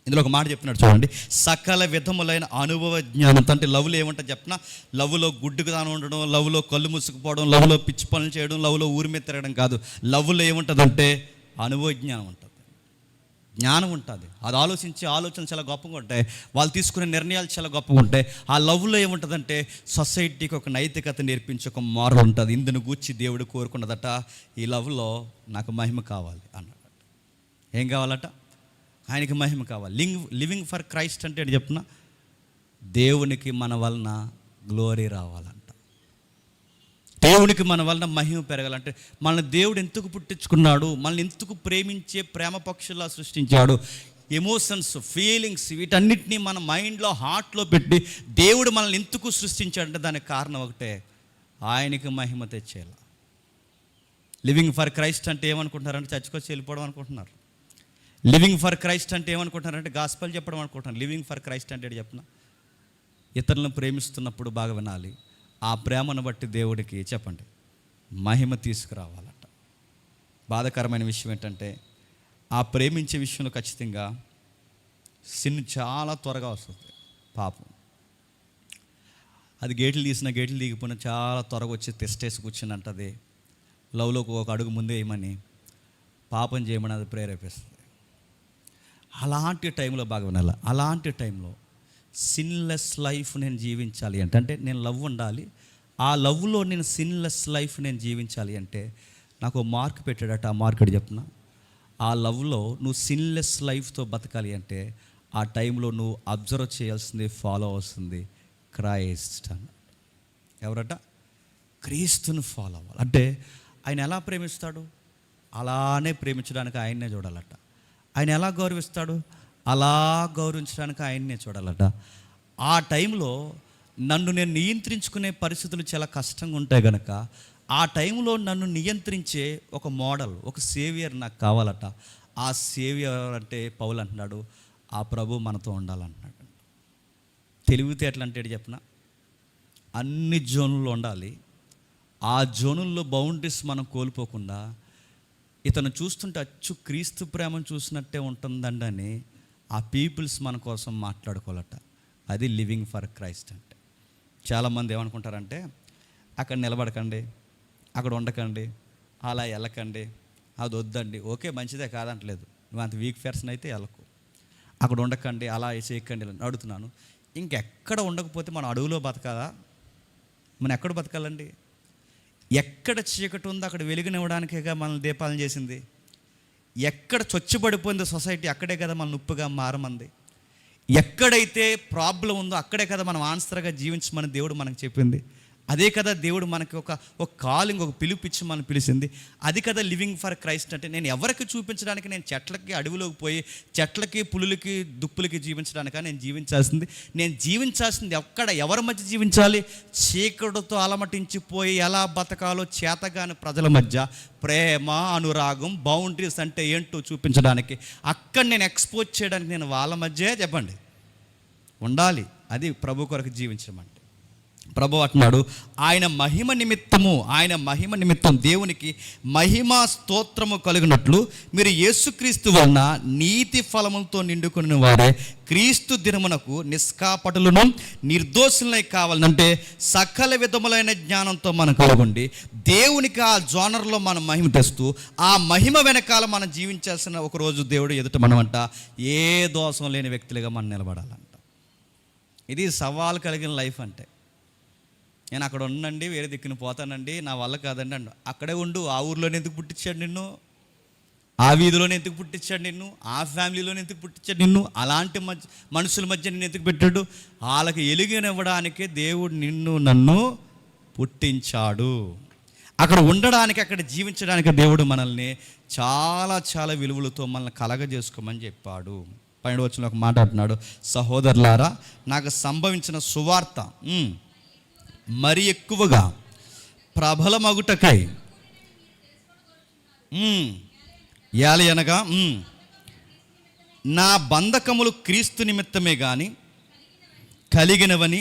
ఇందులో ఒక మాట చెప్తున్నాడు చూడండి, సకల విధములైన అనుభవ జ్ఞానం. అంటే లవ్లో ఏమంటే చెప్పిన, లవ్లో గుడ్డుకుదానం ఉండడం, లవ్లో కళ్ళు మూసుకుపోవడం, లవ్లో పిచ్చి పనులు చేయడం, లవ్లో ఊరి మీద తిరగడం కాదు. లవ్లో ఏముంటుందంటే అనుభవ జ్ఞానం ఉంటుంది, జ్ఞానం ఉంటుంది. అది ఆలోచనలు చాలా గొప్పగా ఉంటాయి, వాళ్ళు తీసుకునే నిర్ణయాలు చాలా గొప్పగా ఉంటాయి. ఆ లవ్లో ఏముంటుందంటే సొసైటీకి ఒక నైతికత నేర్పించే ఒక మోరల్ ఉంటుంది. ఇందును గూర్చి దేవుడు కోరుకున్నదట, ఈ లవ్లో నాకు మహిమ కావాలి అన్నాడు. ఏం కావాలట? ఆయనకి మహిమ కావాలి. లివింగ్ ఫర్ క్రైస్ట్ అంటే చెప్తున్నా, దేవునికి మన వలన గ్లోరీ రావాలంట. దేవునికి మన వలన మహిమ పెరగాలంటే మన దేవుడు ఎందుకు పుట్టించుకున్నాడు, మనల్ని ఎందుకు ప్రేమించే ప్రేమ పక్షులా సృష్టించాడు, ఎమోషన్స్, ఫీలింగ్స్, వీటన్నిటినీ మన మైండ్లో, హార్ట్లో పెట్టి దేవుడు మనల్ని ఎందుకు సృష్టించాడంటే దానికి కారణం ఒకటే, ఆయనకి మహిమ తెచ్చేలా. లివింగ్ ఫర్ క్రైస్ట్ అంటే ఏమనుకుంటున్నారంటే చర్చకొచ్చి వెళ్ళిపోవడం అనుకుంటున్నారు. లివింగ్ ఫర్ క్రైస్ట్ అంటే ఏమనుకుంటున్నారంటే గాస్పెల్ చెప్పడం అనుకుంటున్నారు. లివింగ్ ఫర్ క్రైస్ట్ అంటే చెప్పిన ఇతరులను ప్రేమిస్తున్నప్పుడు బాగా వినాలి, ఆ ప్రేమను బట్టి దేవుడికి చెప్పండి మహిమ తీసుకురావాలట. బాధాకరమైన విషయం ఏంటంటే ఆ ప్రేమించే విషయంలో ఖచ్చితంగా సిన్ చాలా త్వరగా వస్తుంది. పాపం అది గేట్లు దిగిపోయినా చాలా త్వరగా వచ్చి టెస్టేసి కూర్చుని లవ్లోకి ఒక అడుగు ముందే వేయమని, పాపం చేయమని అది ప్రేరేపిస్తుంది. అలాంటి టైంలో బాగా వినాలి, అలాంటి టైంలో సిన్లెస్ లైఫ్ నేను జీవించాలి అంటే నేను లవ్ ఉండాలి, ఆ లవ్లో నేను సిన్లెస్ లైఫ్ నేను జీవించాలి అంటే నాకు మార్క్ పెట్టాడట. ఆ మార్కెట్ చెప్తున్నా, ఆ లవ్లో నువ్వు సిన్లెస్ లైఫ్తో బతకాలి అంటే ఆ టైంలో నువ్వు అబ్జర్వ్ చేయాల్సింది, ఫాలో అవ్వాల్సింది క్రైస్ట్ అన్న. ఎవరట? క్రీస్తుని ఫాలో అవ్వాలి. అంటే ఆయన ఎలా ప్రేమిస్తాడు అలానే ప్రేమించడానికి ఆయన్నే చూడాలట. ఆయన ఎలా గౌరవిస్తాడు అలా గౌరవించడానికి ఆయన్నే చూడాలట. ఆ టైంలో నన్ను నేను నియంత్రించుకునే పరిస్థితులు చాలా కష్టంగా ఉంటాయి కనుక ఆ టైంలో నన్ను నియంత్రించే ఒక మోడల్, ఒక సేవియర్ నాకు కావాలట. ఆ సేవియర్ అంటే పౌలు అంటున్నాడు, ఆ ప్రభు మనతో ఉండాలంటున్నాడు. తెలివితేటలు అంటే చెప్పిన అన్ని జోన్లలో ఉండాలి. ఆ జోనుల్లో బౌండరీస్ మనం కోల్పోకుండా ఇతను చూస్తుంటే అచ్చు క్రీస్తు ప్రేమను చూసినట్టే ఉంటుందండి అని ఆ పీపుల్స్ మన కోసం మాట్లాడుకోవాలట. అది లివింగ్ ఫర్ క్రైస్ట్ అంటే. చాలామంది ఏమనుకుంటారంటే, అక్కడ నిలబడకండి, అక్కడ ఉండకండి, అలా వెళ్ళకండి, అది వద్దండి. ఓకే, మంచిదే, కాదంటలేదు. నువ్వు అంత వీక్ పర్సన్ అయితే వెళ్ళకు. అక్కడ ఉండకండి, అలా చేయకండి అడుగుతున్నాను. ఇంకెక్కడ ఉండకపోతే మనం అడవిలో బతకాలా? మనం ఎక్కడ బతకాలండి? ఎక్కడ చీకటి ఉందో అక్కడ వెలుగునివ్వడానికేగా మనల్ని దీపాలను చేసింది. ఎక్కడ చొచ్చుబడిపోయిందో సొసైటీ అక్కడే కదా మనం ఉప్పుగా మారమంది. ఎక్కడైతే ప్రాబ్లం ఉందో అక్కడే కదా మనం ఆన్సర్గా జీవించమని దేవుడు మనకు చెప్పింది. అదే కదా దేవుడు మనకి ఒక కాలింగ్, ఒక పిలిపిచ్చి మనం పిలిచింది. అది కదా లివింగ్ ఫర్ క్రైస్ట్ అంటే. నేను ఎవరికి చూపించడానికి, నేను చెట్లకి అడవిలోకి పోయి చెట్లకి పులులకి దుప్పులకి జీవించడానిక నేను జీవించాల్సింది? నేను జీవించాల్సింది ఎక్కడ, ఎవరి మధ్య జీవించాలి? చీకటితో అలమటించిపోయి ఎలా బతకాలో చేతగాని ప్రజల మధ్య ప్రేమ, అనురాగం, బౌండరీస్ అంటే ఏంటో చూపించడానికి, అక్కడ నేను ఎక్స్పోజ్ చేయడానికి నేను వాళ్ళ మధ్య చెప్పండి ఉండాలి. అది ప్రభు కొరకు జీవించడం అంటే. ప్రభు అంటున్నాడు, ఆయన మహిమ నిమిత్తం దేవునికి మహిమా స్తోత్రము కలుగునట్లు మీరు యేసుక్రీస్తు వలన నీతి ఫలములతో నిండుకుని వారే క్రీస్తు దినమునకు నిష్కాపటులను నిర్దోషులై కావాలంటే సకల విధములైన జ్ఞానంతో మనం కలుగుండి దేవునికి ఆ జోనర్లో మనం మహిమ తెస్తూ ఆ మహిమ వెనకాల మనం జీవించాల్సిన ఒక రోజు దేవుడు ఎదుట మనమంట ఏ దోషం లేని వ్యక్తులుగా మనం నిలబడాలంట. ఇది సవాలు కలిగిన లైఫ్ అంటే. నేను అక్కడ ఉండండి, వేరే దిక్కున పోతానండి, నా వల్ల కాదండి అండి. అక్కడే ఉండు. ఆ ఊర్లోనే ఎందుకు పుట్టించాడు నిన్ను? ఆ వీధిలోనే ఎందుకు పుట్టించాడు నిన్ను? ఆ ఫ్యామిలీలోనే ఎందుకు పుట్టించాడు నిన్ను? అలాంటి మనుషుల మధ్య నిన్ను ఎందుకు పెట్టాడు? వాళ్ళకి ఎలుగునివ్వడానికే దేవుడు నిన్ను నన్ను పుట్టించాడు. అక్కడ ఉండడానికి, అక్కడ జీవించడానికి దేవుడు మనల్ని చాలా చాలా విలువలతో మనల్ని కలగజేసుకోమని చెప్పాడు. 12వ వచనంలో ఒక మాట అంటున్నాడు, సహోదరులారా నాకు సంభవించిన సువార్త మరి ఎక్కువగా ప్రబలమగుటకై యాలయనగా నా బంధకములు క్రీస్తు నిమిత్తమే కానీ కలిగినవని.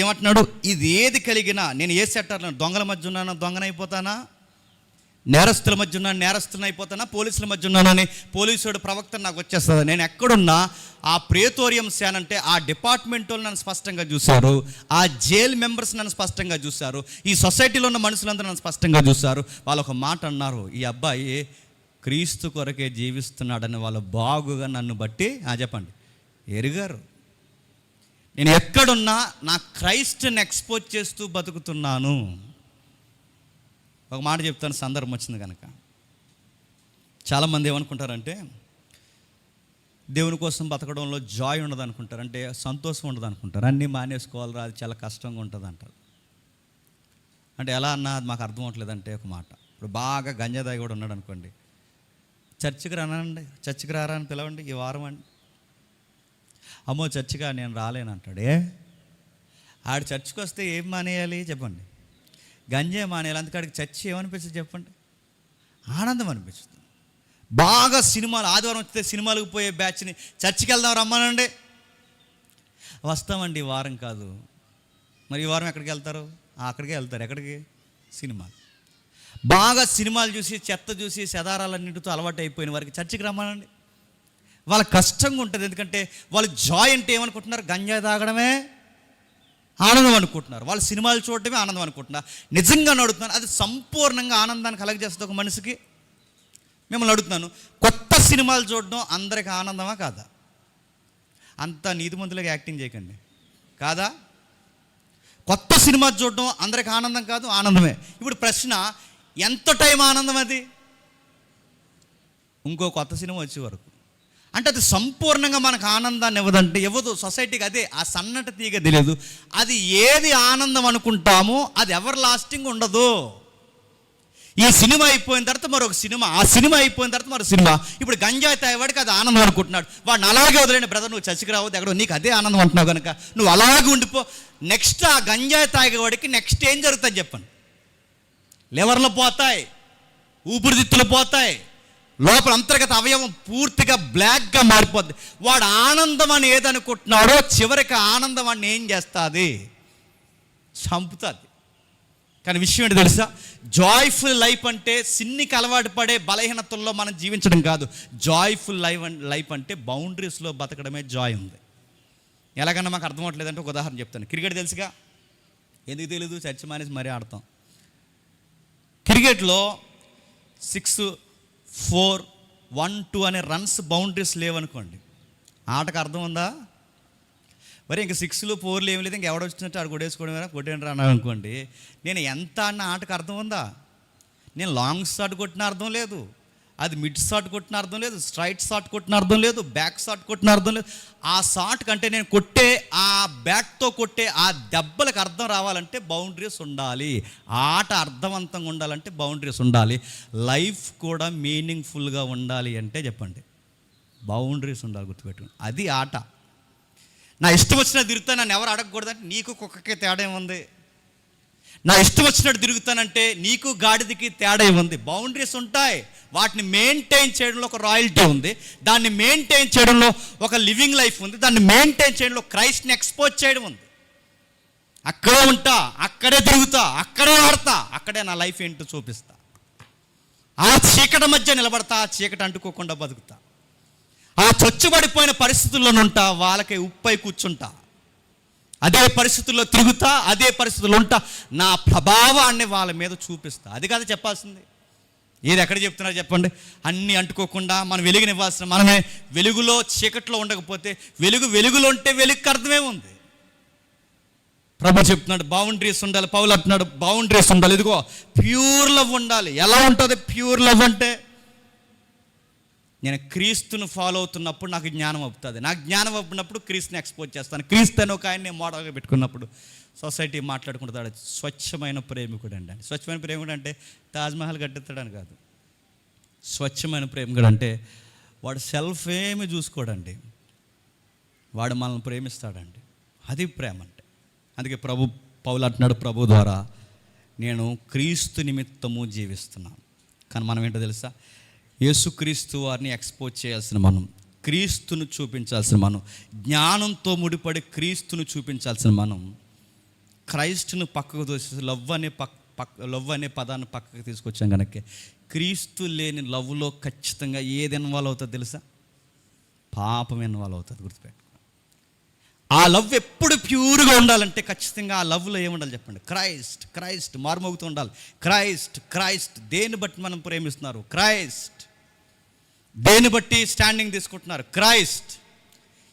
ఏమంటున్నాడు? ఇది ఏది కలిగినా, నేను ఏ సెక్టార్లో, దొంగల మధ్య ఉన్నానా దొంగనైపోతానా? నేరస్తుల మధ్య ఉన్నాను నేరస్తులను అయిపోతానా? పోలీసుల మధ్య ఉన్నానని పోలీసుడు ప్రవక్త నాకు వచ్చేస్తుంది. నేను ఎక్కడున్నా ఆ ప్రేతోరియం సేన అంటే ఆ డిపార్ట్మెంట్ వాళ్ళు నన్ను స్పష్టంగా చూశారు, ఆ జైల్ మెంబర్స్ నన్ను స్పష్టంగా చూశారు, ఈ సొసైటీలో ఉన్న మనుషులందరూ నన్ను స్పష్టంగా చూశారు. వాళ్ళు ఒక మాట అన్నారు, ఈ అబ్బాయి క్రీస్తు కొరకే జీవిస్తున్నాడని వాళ్ళు బాగుగా నన్ను బట్టి చెప్పండి ఎరిగారు. నేను ఎక్కడున్నా నా క్రైస్ట్ని ఎక్స్పోజ్ చేస్తూ బతుకుతున్నాను. ఒక మాట చెప్తాను, సందర్భం వచ్చింది కనుక. చాలామంది ఏమనుకుంటారంటే దేవుని కోసం బతకడంలో జాయ్ ఉండదు అనుకుంటారు, అంటే సంతోషం ఉండదు అనుకుంటారు. అన్నీ మానేసుకోవాలిరా, అది చాలా కష్టంగా ఉంటుంది అంటారు. అంటే ఎలా అన్నా అది మాకు అర్థం అవ్వట్లేదు. అంటే ఒక మాట, ఇప్పుడు బాగా గంజాదాయి కూడా ఉన్నాడు అనుకోండి, చర్చికి రానండి, చర్చికి రారా అని పిలవండి, ఈ వారం అండి. అమ్మో చర్చిగా నేను రాలేనంటాడే. ఆడు చర్చికి వస్తే ఏం మానేయాలి చెప్పండి? గంజే మానేయాలి. అందుకాడికి చర్చి ఏమనిపిస్తుంది చెప్పండి? ఆనందం అనిపిస్తుంది. బాగా సినిమాలు, ఆదివారం వస్తే సినిమాలకు పోయే బ్యాచ్ని చర్చికి వెళ్దాం రమ్మానండి, వస్తామండి. ఈ వారం కాదు. మరి ఈ వారం ఎక్కడికి వెళ్తారు? అక్కడికే వెళ్తారు. ఎక్కడికి? సినిమాలు. బాగా సినిమాలు చూసి, చెత్త చూసి, సెదారాలన్నింటితో అలవాటు అయిపోయిన వారికి చర్చికి రమ్మానండి. వాళ్ళ కష్టంగా ఉంటుంది. ఎందుకంటే వాళ్ళు జాయ్ అంటే ఏమనుకుంటున్నారు? గంజాయి తాగడమే ఆనందం అనుకుంటున్నారు. వాళ్ళు సినిమాలు చూడటమే ఆనందం అనుకుంటున్నారు. నిజంగా అడుగుతున్నాను, అది సంపూర్ణంగా ఆనందాన్ని కలగజేస్తుంది ఒక మనిషికి. మిమ్మల్ని అడుగుతున్నాను, కొత్త సినిమాలు చూడడం అందరికి ఆనందమా కాదా? అంత నీతిమంతులుగా యాక్టింగ్ చేయకండి, కాదా? కొత్త సినిమా చూడడం అందరికి ఆనందం కాదు, ఆనందమే. ఇప్పుడు ప్రశ్న, ఎంత టైం ఆనందం అది? ఇంకో కొత్త సినిమా వచ్చే వరకు. అంటే అది సంపూర్ణంగా మనకు ఆనందాన్ని ఇవ్వదంటే ఇవ్వదు. సొసైటీకి అదే ఆ సన్నటి తీగ తెలియదు. అది ఏది ఆనందం అనుకుంటామో అది ఎవర్ లాస్టింగ్ ఉండదు. ఈ సినిమా అయిపోయిన తర్వాత మరొక సినిమా, ఆ సినిమా అయిపోయిన తర్వాత మరొక సినిమా. ఇప్పుడు గంజాయి తాగేవాడికి అది ఆనందం అనుకుంటున్నాడు, వాడిని అలాగే వదిలేండి. బ్రదర్ నువ్వు చర్చికి రావద్దు, ఎక్కడో నీకు అదే ఆనందం అంటున్నావు కనుక నువ్వు అలాగే ఉండిపో. నెక్స్ట్ ఆ గంజాయి తాగేవాడికి నెక్స్ట్ ఏం జరుగుతుంది చెప్పండి? లివర్లు పోతాయి, ఊపిరితిత్తులు పోతాయి, లోపల అంతర్గత అవయవం పూర్తిగా బ్లాక్గా మారిపోద్ది. వాడు ఆనందం అని ఏదనుకుంటున్నాడో చివరికి ఆనందం అని ఏం చేస్తుంది? చంపుతుంది. కానీ విషయం ఏంటి తెలుసా, జాయ్ఫుల్ లైఫ్ అంటే సిన్నికి అలవాటు పడే బలహీనతల్లో మనం జీవించడం కాదు. జాయ్ఫుల్ లైఫ్ అంటే బౌండరీస్లో బతకడమే జాయ్ ఉంది. ఎలాగన్నా మాకు అర్థం అవ్వట్లేదంటే ఒక ఉదాహరణ చెప్తాను. క్రికెట్ తెలుసుగా, ఎందుకు తెలీదు, చర్చ మానేసి మరీ ఆడతాం. క్రికెట్లో 6, 4, 1, 2 అనే రన్స్ బౌండరీస్ లేవనుకోండి, ఆటకు అర్థం ఉందా? మరి ఇంక 6లు 4లు ఏమి లేదు, ఇంక ఎవడ వచ్చినట్టు ఆడు కొట్టేసుకోవడం, కొట్టేయండి అన్నాడు అనుకోండి, నేను ఎంత అన్న ఆటకు అర్థం ఉందా? నేను లాంగ్ షాట్ కొట్టిన అర్థం లేదు, అది మిడ్ షాట్ కొట్టిన అర్థం లేదు, స్ట్రైట్ షాట్ కొట్టిన అర్థం లేదు, బ్యాక్ షాట్ కొట్టిన అర్థం లేదు. ఆ షాట్ కంటే నేను కొట్టే ఆ బ్యాట్తో కొట్టే ఆ దెబ్బలకు అర్థం రావాలంటే బౌండరీస్ ఉండాలి. ఆట అర్థవంతంగా ఉండాలంటే బౌండరీస్ ఉండాలి. లైఫ్ కూడా మీనింగ్ఫుల్గా ఉండాలి అంటే చెప్పండి, బౌండరీస్ ఉండాలి. గుర్తుపెట్టుకుని, అది ఆట. నా ఇష్టం వచ్చినట్టు తిరుగుతా, నన్ను ఎవరు అడగకూడదంటే నీకు కుక్కకి తేడా ఏముంది? నా ఇష్టం వచ్చినట్టు తిరుగుతానంటే నీకు గాడిదకి తేడా ఏముంది? బౌండరీస్ ఉంటాయి. వాటిని మెయింటైన్ చేయడంలో ఒక రాయల్టీ ఉంది, దాన్ని మెయింటైన్ చేయడంలో ఒక లివింగ్ లైఫ్ ఉంది, దాన్ని మెయింటైన్ చేయడంలో క్రైస్ట్ని ఎక్స్పోజ్ చేయడం ఉంది. అక్కడే ఉంటా, అక్కడే తిరుగుతా, అక్కడే ఆడతా, అక్కడే నా లైఫ్ ఏంటో చూపిస్తా. ఆ చీకటి మధ్య నిలబడతా, ఆ చీకటి అంటుకోకుండా బతుకుతా. ఆ చొచ్చుబడిపోయిన పరిస్థితుల్లో ఉంటా, వాళ్ళకి ఉప్పై కూర్చుంటా, అదే పరిస్థితుల్లో తిరుగుతా, అదే పరిస్థితుల్లో ఉంటా, నా ప్రభావాన్ని వాళ్ళ మీద చూపిస్తా. అది కాదు చెప్పాల్సింది. ఏది ఎక్కడ చెప్తున్నారు చెప్పండి? అన్నీ అంటుకోకుండా మనం వెలుగునివ్వాల్సిన మనమే వెలుగులో చీకట్లో ఉండకపోతే, వెలుగులో ఉంటే వెలుగుకి అర్థమే ఉంది. ప్రభు చెప్తున్నాడు బౌండరీస్ ఉండాలి. పౌలు అంటున్నాడు బౌండరీస్ ఉండాలి. ఇదిగో ప్యూర్ లవ్ ఉండాలి. ఎలా ఉంటుంది ప్యూర్ లవ్ అంటే? నేను క్రీస్తును ఫాలో అవుతున్నప్పుడు నాకు జ్ఞానం అవుతుంది. నాకు జ్ఞానం అవ్వనప్పుడు క్రీస్తుని ఎక్స్పోజ్ చేస్తాను. క్రీస్తు అని ఒక ఆయన మోడల్గా పెట్టుకున్నప్పుడు సొసైటీ మాట్లాడుకుంటాడు స్వచ్ఛమైన ప్రేమికుడు అండి. స్వచ్ఛమైన ప్రేమికుడు అంటే తాజ్మహల్ కట్టెత్తాడని కాదు. స్వచ్ఛమైన ప్రేమికుడు అంటే వాడు సెల్ఫ్ ఏమి చూసుకోడండి, వాడు మనల్ని ప్రేమిస్తాడండి. అది ప్రేమ అంటే. అందుకే పౌలు అంటున్నాడు, ప్రభు ద్వారా నేను క్రీస్తు నిమిత్తము జీవిస్తున్నాను. కానీ మనం ఏంటో తెలుసా, యేసుక్రీస్తు వారిని ఎక్స్పోజ్ చేయాల్సిన మనం, క్రీస్తును చూపించాల్సిన మనం, జ్ఞానంతో ముడిపడి క్రీస్తును చూపించాల్సిన మనం, క్రైస్ట్ను పక్కకు తోసి లవ్ అనే పదాన్ని పక్కకు తీసుకొచ్చాం కనుక క్రీస్తు లేని లవ్లో ఖచ్చితంగా ఏది ఇన్వాల్వ్ అవుతుంది తెలుసా? పాపం ఇన్వాల్వ్ అవుతుంది. గుర్తుపెట్టుకో. ఆ లవ్ ఎప్పుడు ప్యూర్గా ఉండాలంటే ఖచ్చితంగా ఆ లవ్లో ఏముండాలి చెప్పండి? క్రైస్ట్ మారుమోగుతూ ఉండాలి. క్రైస్ట్ దేన్ని బట్టి మనం ప్రేమిస్తున్నారు? క్రైస్ట్. దేన్ని బట్టి స్టాండింగ్ తీసుకుంటున్నారు? క్రైస్ట్.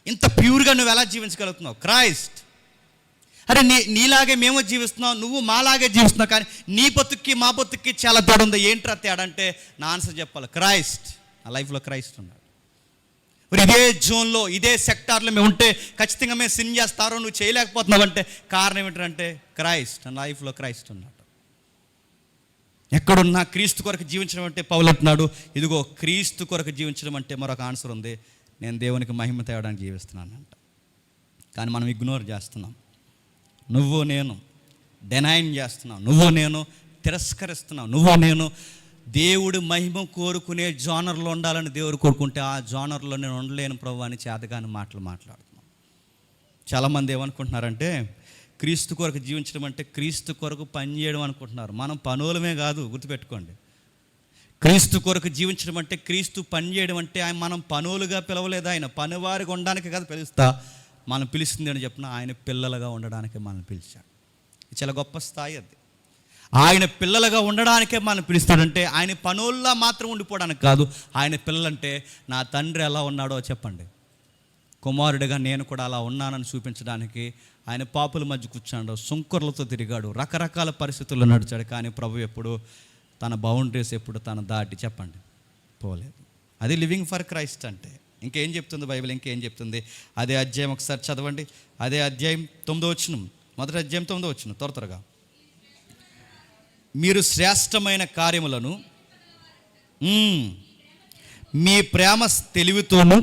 ఇంత ప్యూర్గా నువ్వు ఎలా జీవించగలుగుతున్నావు? క్రైస్ట్. అరే నీలాగే మేము జీవిస్తున్నావు, నువ్వు మాలాగే జీవిస్తున్నావు, కానీ నీ బతుక్కి మా బతుక్కి చాలా తేడా ఉంది. ఏంట్రా తేడా అంటే నా ఆన్సర్ చెప్పాలి, క్రైస్ట్. నా లైఫ్లో క్రైస్ట్ ఉన్నాడు. మరి ఇదే జోన్లో ఇదే సెక్టార్లో మేము ఉంటే ఖచ్చితంగా మేము సిన్ చేస్తారో నువ్వు చేయలేకపోతున్నావు అంటే కారణం ఏంటంటే క్రైస్ట్. నా లైఫ్లో క్రైస్ట్ ఉన్నాడు. ఎక్కడున్నా క్రీస్తు కొరకు జీవించడం అంటే పౌలు అంటున్నాడు, ఇదిగో క్రీస్తు కొరకు జీవించడం అంటే మరొక ఆన్సర్ ఉంది, నేను దేవునికి మహిమ తేవడానికి జీవిస్తున్నాను అంట. కానీ మనం ఇగ్నోర్ చేస్తున్నాం. నువ్వు నేను డెనైన్ చేస్తున్నావు, నువ్వు నేను తిరస్కరిస్తున్నావు, నువ్వు నేను దేవుడు మహిమ కోరుకునే జోనర్లో ఉండాలని దేవుడు కోరుకుంటే ఆ జోనర్లో నేను ఉండలేను ప్రభు అని చేతగాని మాటలు మాట్లాడుతున్నాం. చాలామంది ఏమనుకుంటున్నారంటే క్రీస్తు కొరకు జీవించడం అంటే క్రీస్తు కొరకు పని చేయడం అనుకుంటున్నారు. మనం పనులమే కాదు, గుర్తుపెట్టుకోండి. క్రీస్తు కొరకు జీవించడం అంటే క్రీస్తు పని చేయడం అంటే మనం పనులుగా పిలవలేదు, ఆయన పనివారిగా ఉండడానికి కాదు పిలుస్తా, మనం పిలుస్తుంది అని చెప్పిన ఆయన పిల్లలుగా ఉండడానికి మనం పిలిచాడు. చాలా గొప్ప స్థాయి అది. ఆయన పిల్లలుగా ఉండడానికే మనం పిలుస్తాడంటే ఆయన పనుల్లో మాత్రం ఉండిపోవడానికి కాదు. ఆయన పిల్లలంటే నా తండ్రి ఎలా ఉన్నాడో చెప్పండి, కుమారుడిగా నేను కూడా అలా ఉన్నానని చూపించడానికి ఆయన పాపుల మధ్య కూర్చున్నాడు, సుంకర్లతో తిరిగాడు, రకరకాల పరిస్థితుల్లో నడిచాడు. కానీ ప్రభు ఎప్పుడు తన బౌండరీస్ ఎప్పుడు తను దాటి చెప్పండి పోలేదు. అది లివింగ్ ఫర్ క్రైస్ట్ అంటే. ఇంకేం చెప్తుంది బైబిల్, ఇంకేం చెప్తుంది? అదే అధ్యాయం ఒకసారి చదవండి. అదే అధ్యాయం 9వ వచనం, మొదటి అధ్యాయం 9వ వచనం, త్వరగా. మీరు శ్రేష్టమైన కార్యములను మీ ప్రేమ తెలివితోనూ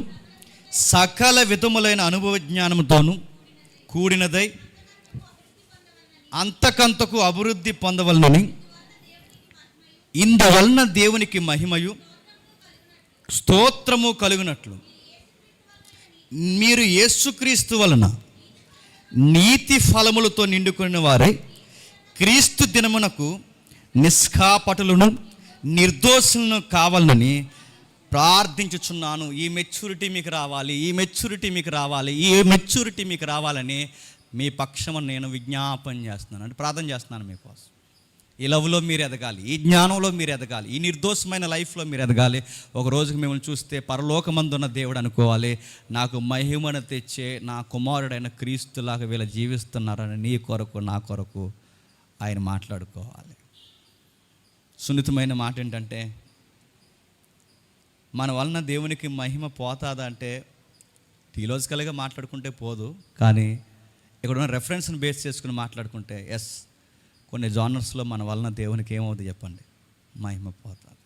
సకల విధములైన అనుభవ జ్ఞానముతోనూ కూడినదై అంతకంతకు అభివృద్ధి పొందవలనని, ఇందువలన దేవునికి మహిమయు స్తోత్రము కలుగునట్లు మీరు యేసుక్రీస్తు వలన నీతి ఫలములతో నిండుకున్న వారై క్రీస్తు దినమునకు నిష్కాపటులను నిర్దోషులను కావాలని ప్రార్థించుచున్నాను. ఈ మెచ్యూరిటీ మీకు రావాలి, ఈ మెచ్యూరిటీ మీకు రావాలి, ఈ మెచ్యూరిటీ మీకు రావాలని మీ పక్షము నేను విజ్ఞాపన చేస్తున్నాను, అంటే ప్రార్థన చేస్తున్నాను మీకోసం. ఈ లవ్లో మీరు ఎదగాలి, ఈ జ్ఞానంలో మీరు ఎదగాలి, ఈ నిర్దోషమైన లైఫ్లో మీరు ఎదగాలి. ఒక రోజుకి మిమ్మల్ని చూస్తే పరలోకమందున్న దేవుడు అనుకోవాలి, నాకు మహిమను తెచ్చే నా కుమారుడైన క్రీస్తులాగా వీళ్ళు జీవిస్తున్నారని నీ కొరకు నా కొరకు ఆయన మాట్లాడుకోవాలి. సున్నితమైన మాట ఏంటంటే, మన వలన దేవునికి మహిమ పోతాదా అంటే థియలాజికల్గా మాట్లాడుకుంటే పోదు, కానీ ఇక్కడ ఉన్న రెఫరెన్స్ని బేస్ చేసుకుని మాట్లాడుకుంటే ఎస్, కొన్ని జానర్స్లో మన వలన దేవునికి ఏమవుతుంది చెప్పండి, మహిమ పోతుంది.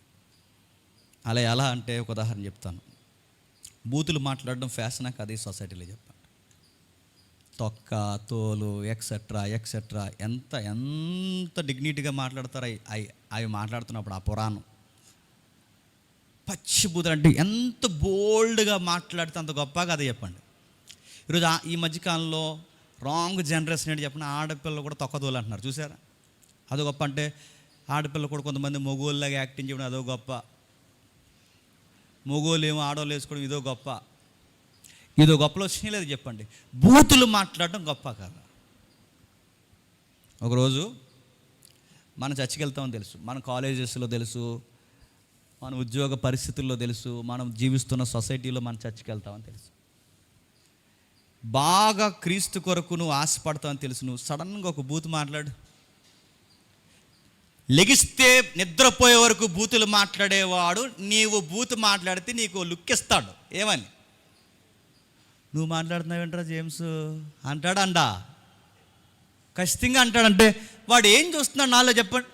అలా ఎలా అంటే ఒక ఉదాహరణ చెప్తాను. బూతులు మాట్లాడడం ఫ్యాషనా కాదు ఈ సొసైటీలో చెప్పండి. తొక్క, తోలు, ఎక్సెట్రా ఎక్సెట్రా, ఎంత ఎంత డిగ్నిటీగా మాట్లాడతారు అవి మాట్లాడుతున్నప్పుడు. ఆ పురాణం పచ్చి బూతులు అంటే ఎంత బోల్డ్గా మాట్లాడితే అంత గొప్పగా అది చెప్పండి. ఈరోజు ఈ మధ్యకాలంలో రాంగ్ జనరేషన్ ఏంటి చెప్పండి, ఆడపిల్లలు కూడా తొక్కదోలు అంటున్నారు, చూసారా? అదో గొప్ప అంటే ఆడపిల్లలు కూడా కొంతమంది మొగోళ్ళలాగా యాక్టింగ్ చేయడం అదో గొప్ప, మొగోళ్ళు ఏమో ఆడవాళ్ళు వేసుకోవడం ఇదో గొప్ప. ఇదో గొప్పలో వచ్చినాయి లేదు చెప్పండి. బూతులు మాట్లాడడం గొప్ప కదా. ఒకరోజు మనం చర్చికి వెళ్తామని తెలుసు, మన కాలేజెస్లో తెలుసు, మన ఉద్యోగ పరిస్థితుల్లో తెలుసు, మనం జీవిస్తున్న సొసైటీలో మనం చర్చికి వెళ్తామని తెలుసు, బాగా క్రీస్తు కొరకు నువ్వు ఆశపడతావని తెలుసు. నువ్వు సడన్గా ఒక బూతు మాట్లాడు, లెగిస్తే నిద్రపోయే వరకు బూతులు మాట్లాడేవాడు నీవు బూతు మాట్లాడితే నీకు లుక్ ఇస్తాడు. ఏమని, నువ్వు మాట్లాడుతున్నావేంట్రా జేమ్స్ అంటాడండా, ఖచ్చితంగా అంటాడంటే వాడు ఏం చూస్తున్నాడు నాలో చెప్పండి,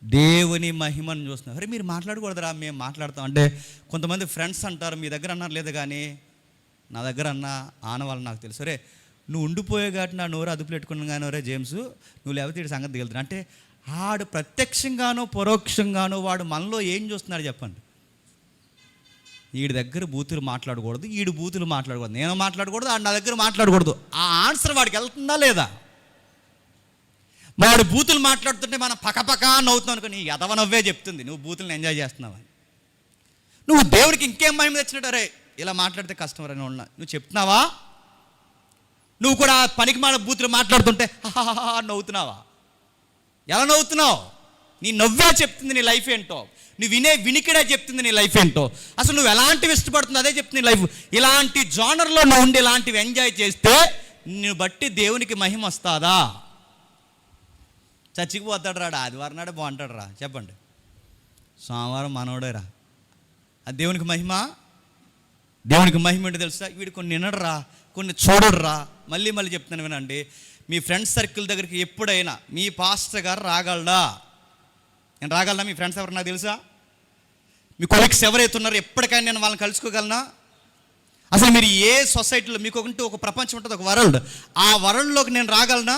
దేవుని మహిమను చూస్తున్నారు. అరే మీరు మాట్లాడకూడదురా, మేము మాట్లాడతాం అంటే కొంతమంది ఫ్రెండ్స్ అంటారు, మీ దగ్గర అన్నారు లేదు కానీ నా దగ్గర అన్న ఆనవాళ్ళు నాకు తెలుసు. అరే నువ్వు ఉండిపోయే కాబట్టి నా నోరు అదుపు పెట్టుకున్నాను కానీ ఒరే జేమ్స్ నువ్వు లేకపోతే వీడి సంగతి దిగులుతున్నా అంటే ఆడు ప్రత్యక్షంగానో పరోక్షంగానో వాడు మనలో ఏం చూస్తున్నాడు చెప్పండి. వీడి దగ్గర బూతులు మాట్లాడకూడదు, వీడు బూతులు మాట్లాడకూడదు, నేను మాట్లాడకూడదు, ఆడు నా దగ్గర మాట్లాడకూడదు. ఆ ఆన్సర్ వాడికి వెళ్తుందా లేదా? వాడు బూతులు మాట్లాడుతుంటే మనం పక్కపక్క నవ్వుతున్నావు అనుకో, నీ ఎదవ నవ్వే చెప్తుంది నువ్వు బూతులను ఎంజాయ్ చేస్తున్నావు అని. నువ్వు దేవుడికి ఇంకేం మహిమ తెచ్చినట్టు, అరే ఇలా మాట్లాడితే కష్టం రా నువ్వు చెప్తున్నావా? నువ్వు కూడా పనికి మాల బూతులు మాట్లాడుతుంటే నవ్వుతున్నావా? ఎలా నవ్వుతున్నావు? నీ నవ్వే చెప్తుంది నీ లైఫ్ ఏంటో, నువ్వు వినే వినికిడే చెప్తుంది నీ లైఫ్ ఏంటో, అసలు నువ్వు ఎలాంటివి ఇష్టపడుతుంది అదే చెప్తుంది నీ లైఫ్. ఇలాంటి జానర్లో నువ్వు ఉండి ఇలాంటివి ఎంజాయ్ చేస్తే నిన్ను బట్టి దేవునికి మహిమ వస్తుందా? చర్చికి పోతాడు రాడా, ఆదివారం నాడే బాగుంటాడు రా చెప్పండి, సోమవారం మనోడేరా, అది దేవునికి మహిమ? దేవునికి మహిమ ఏంటో తెలుసా? వీడు కొన్ని వినడరా, కొన్ని చూడడురా. మళ్ళీ మళ్ళీ చెప్తున్నాను వినండి, మీ ఫ్రెండ్స్ సర్కిల్ దగ్గరికి ఎప్పుడైనా మీ పాస్టర్ గారు రాగలడా? నేను రాగలనా? మీ ఫ్రెండ్స్ ఎవరు నాకు తెలుసా? మీ కొలీగ్స్ ఎవరైతే ఉన్నారో ఎప్పటికైనా నేను వాళ్ళని కలుసుకోగలనా? అసలు మీరు ఏ సొసైటీలో మీకు ఒక ప్రపంచం ఉంటుంది, ఒక వరల్డ్, ఆ వరల్డ్లోకి నేను రాగలనా?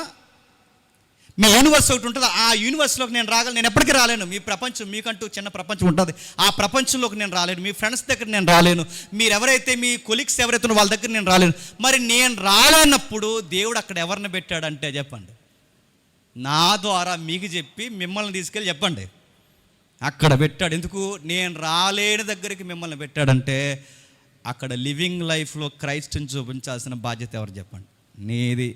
మీ యూనివర్స్ ఒకటి ఉంటుంది, ఆ యూనివర్స్లోకి నేను రాగలను? నేను ఎప్పటికీ రాలేను. మీ ప్రపంచం, మీకంటూ చిన్న ప్రపంచం ఉంటుంది, ఆ ప్రపంచంలోకి నేను రాలేను. మీ ఫ్రెండ్స్ దగ్గర నేను రాలేను, మీరు ఎవరైతే మీ కొలీగ్స్ ఎవరైతే వాళ్ళ దగ్గర నేను రాలేను. మరి నేను రాలేనప్పుడు దేవుడు అక్కడ ఎవరిని పెట్టాడంటే చెప్పండి, నా ద్వారా మీకు చెప్పి మిమ్మల్ని తీసుకెళ్ళి చెప్పండి అక్కడ పెట్టాడు. ఎందుకు? నేను రాలేని దగ్గరికి మిమ్మల్ని పెట్టాడంటే అక్కడ లివింగ్ లైఫ్లో క్రైస్ట్ని చూపించాల్సిన బాధ్యత ఎవరు చెప్పండి? నీది.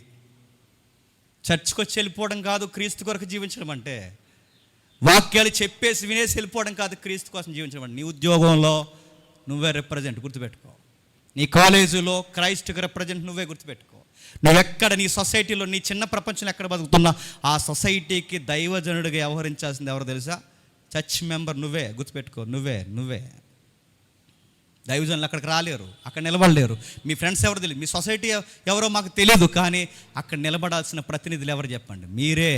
చర్చ్కి వచ్చి వెళ్ళిపోవడం కాదు క్రీస్తు కొరకు జీవించడం అంటే, వాక్యాలు చెప్పేసి వినేసి వెళ్ళిపోవడం కాదు క్రీస్తు కోసం జీవించడం అంటే. నీ ఉద్యోగంలో నువ్వే రిప్రజెంట్, గుర్తుపెట్టుకో. నీ కాలేజీలో క్రైస్ట్కి రిప్రజెంట్ నువ్వే, గుర్తుపెట్టుకో. నువ్వెక్కడ నీ సొసైటీలో నీ చిన్న ప్రపంచంలో ఎక్కడ బతుకుతున్నా ఆ సొసైటీకి దైవజనుడిగా వ్యవహరించాల్సింది ఎవరు తెలుసా? చర్చ్ మెంబర్ నువ్వే, గుర్తుపెట్టుకో. నువ్వే దైవజనులు అక్కడికి రాలేరు, అక్కడ నిలబడలేరు. మీ ఫ్రెండ్స్ ఎవరు తెలియదు, మీ సొసైటీ ఎవరో మాకు తెలియదు, కానీ అక్కడ నిలబడాల్సిన ప్రతినిధులు ఎవరు చెప్పండి? మీరే.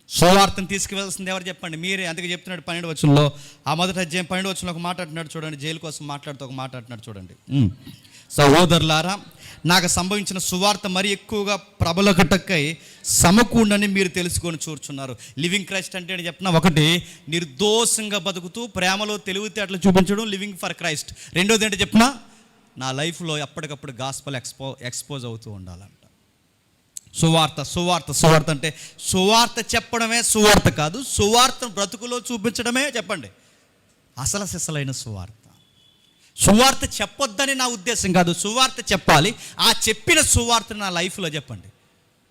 సువార్తను తీసుకువెళ్ళాల్సింది ఎవరు చెప్పండి? మీరే. అందుకే చెప్తున్నాడు 12వ వచనంలో, ఆ మొదటి అధ్యాయం 12వ వచనంలో ఒక మాట అంటున్నాడు చూడండి, జైలు కోసం మాట్లాడుతూ ఒక మాట అంటున్నాడు చూడండి. సహోదరులారా, నాకు సంభవించిన సువార్త మరి ఎక్కువగా ప్రబలకటకై సమకూడని మీరు తెలుసుకొని చూచున్నారు. లివింగ్ క్రైస్ట్ అంటే ఏంటి చెప్పిన? ఒకటి, నిర్దోషంగా బతుకుతూ ప్రేమలో తెలివితేటలు చూపించడం, లివింగ్ ఫర్ క్రైస్ట్. రెండోది ఏంటి చెప్పిన? నా లైఫ్లో ఎప్పటికప్పుడు గాస్పల్ ఎక్స్పోజ్ అవుతూ ఉండాలంట. సువార్త అంటే సువార్త చెప్పడమే సువార్త కాదు, సువార్తను బ్రతుకులో చూపించడమే చెప్పండి అసలు సిసలైన సువార్త. సువార్త చెప్పొద్దని నా ఉద్దేశం కాదు, సువార్త చెప్పాలి. ఆ చెప్పిన సువార్త నా లైఫ్లో చెప్పండి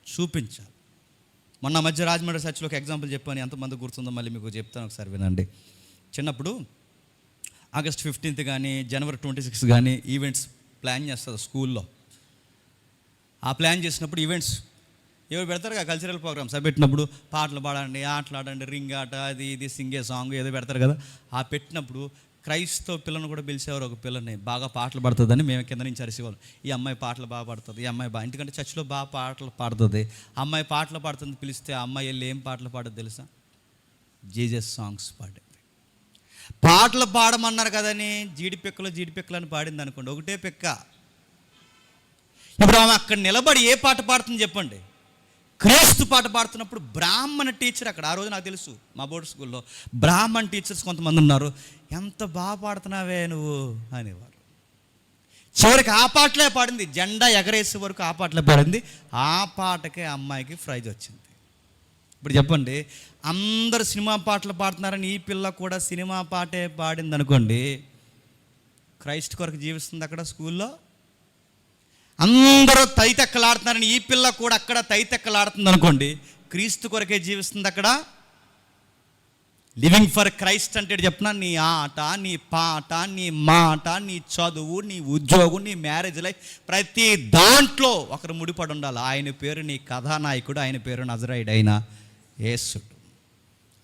చూపించాలి. మొన్న మధ్య రాజమండ్రి చర్చిలో ఒక ఎగ్జాంపుల్ చెప్పాను, ఎంతమంది గుర్తుందో మళ్ళీ మీకు చెప్తాను, ఒకసారి వినండి. చిన్నప్పుడు ఆగస్ట్ 15th కానీ జనవరి 26 కానీ ఈవెంట్స్ ప్లాన్ చేస్తారు స్కూల్లో. ఆ ప్లాన్ చేసినప్పుడు ఈవెంట్స్ ఏవో పెడతారు కదా, కల్చరల్ ప్రోగ్రామ్స్ అవి పెట్టినప్పుడు పాటలు పాడండి, ఆటలు ఆడండి, రింగ్ ఆట, అది ఇది సింగే సాంగ్ ఏదో పెడతారు కదా. ఆ పెట్టినప్పుడు క్రైస్తవ పిల్లను కూడా పిలిచేవారు. ఒక పిల్లని బాగా పాటలు పాడుతుందని మేము కింద నుంచి అరిసేవాళ్ళం, ఈ అమ్మాయి పాటలు బాగా పాడుతుంది, ఈ అమ్మాయి ఎందుకంటే చర్చిలో బాగా పాటలు పాడుతుంది, అమ్మాయి పాటలు పాడుతుంది పిలిస్తే ఆ అమ్మాయి వెళ్ళి ఏం పాటలు పాడదు తెలుసా? జీజస్ సాంగ్స్ పాడేది. పాటలు పాడమన్నారు కదని జీడిపెక్కలు అని పాడింది అనుకోండి, ఒకటే పెక్క. ఇప్పుడు ఆమె అక్కడ నిలబడి ఏ పాట పాడుతుంది చెప్పండి? క్రీస్తు పాట పాడుతున్నప్పుడు బ్రాహ్మణ టీచర్ అక్కడ, ఆ రోజు నాకు తెలుసు మా బోర్డు స్కూల్లో బ్రాహ్మణ టీచర్స్ కొంతమంది ఉన్నారు, ఎంత బాగా పాడుతున్నావే నువ్వు అనేవారు. చివరికి ఆ పాటలే పాడింది, జెండా ఎగరేసే వరకు ఆ పాటలే పాడింది. ఆ పాటకే అమ్మాయికి ప్రైజ్ వచ్చింది. ఇప్పుడు చెప్పండి, అందరు సినిమా పాటలు పాడుతున్నారని ఈ పిల్ల కూడా సినిమా పాటే పాడింది అనుకోండి, క్రైస్ట్ కొరకు జీవిస్తుంది అక్కడ స్కూల్లో. అందరూ తైతెక్కలాడుతున్నారని ఈ పిల్ల కూడా అక్కడ తైతెక్కలాడుతుంది అనుకోండి, క్రీస్తు కొరకే జీవిస్తుంది అక్కడ. లివింగ్ ఫర్ క్రైస్ట్ అంటే చెప్పిన నీ ఆట, నీ పాట, నీ మాట, నీ చదువు, నీ ఉద్యోగం, నీ మ్యారేజ్ లైఫ్, ప్రతి దాంట్లో ఒకరు ముడిపడి ఉండాలి. ఆయన పేరు నీ కథానాయకుడు, ఆయన పేరు నజరేయుడు అయిన యేసుడు.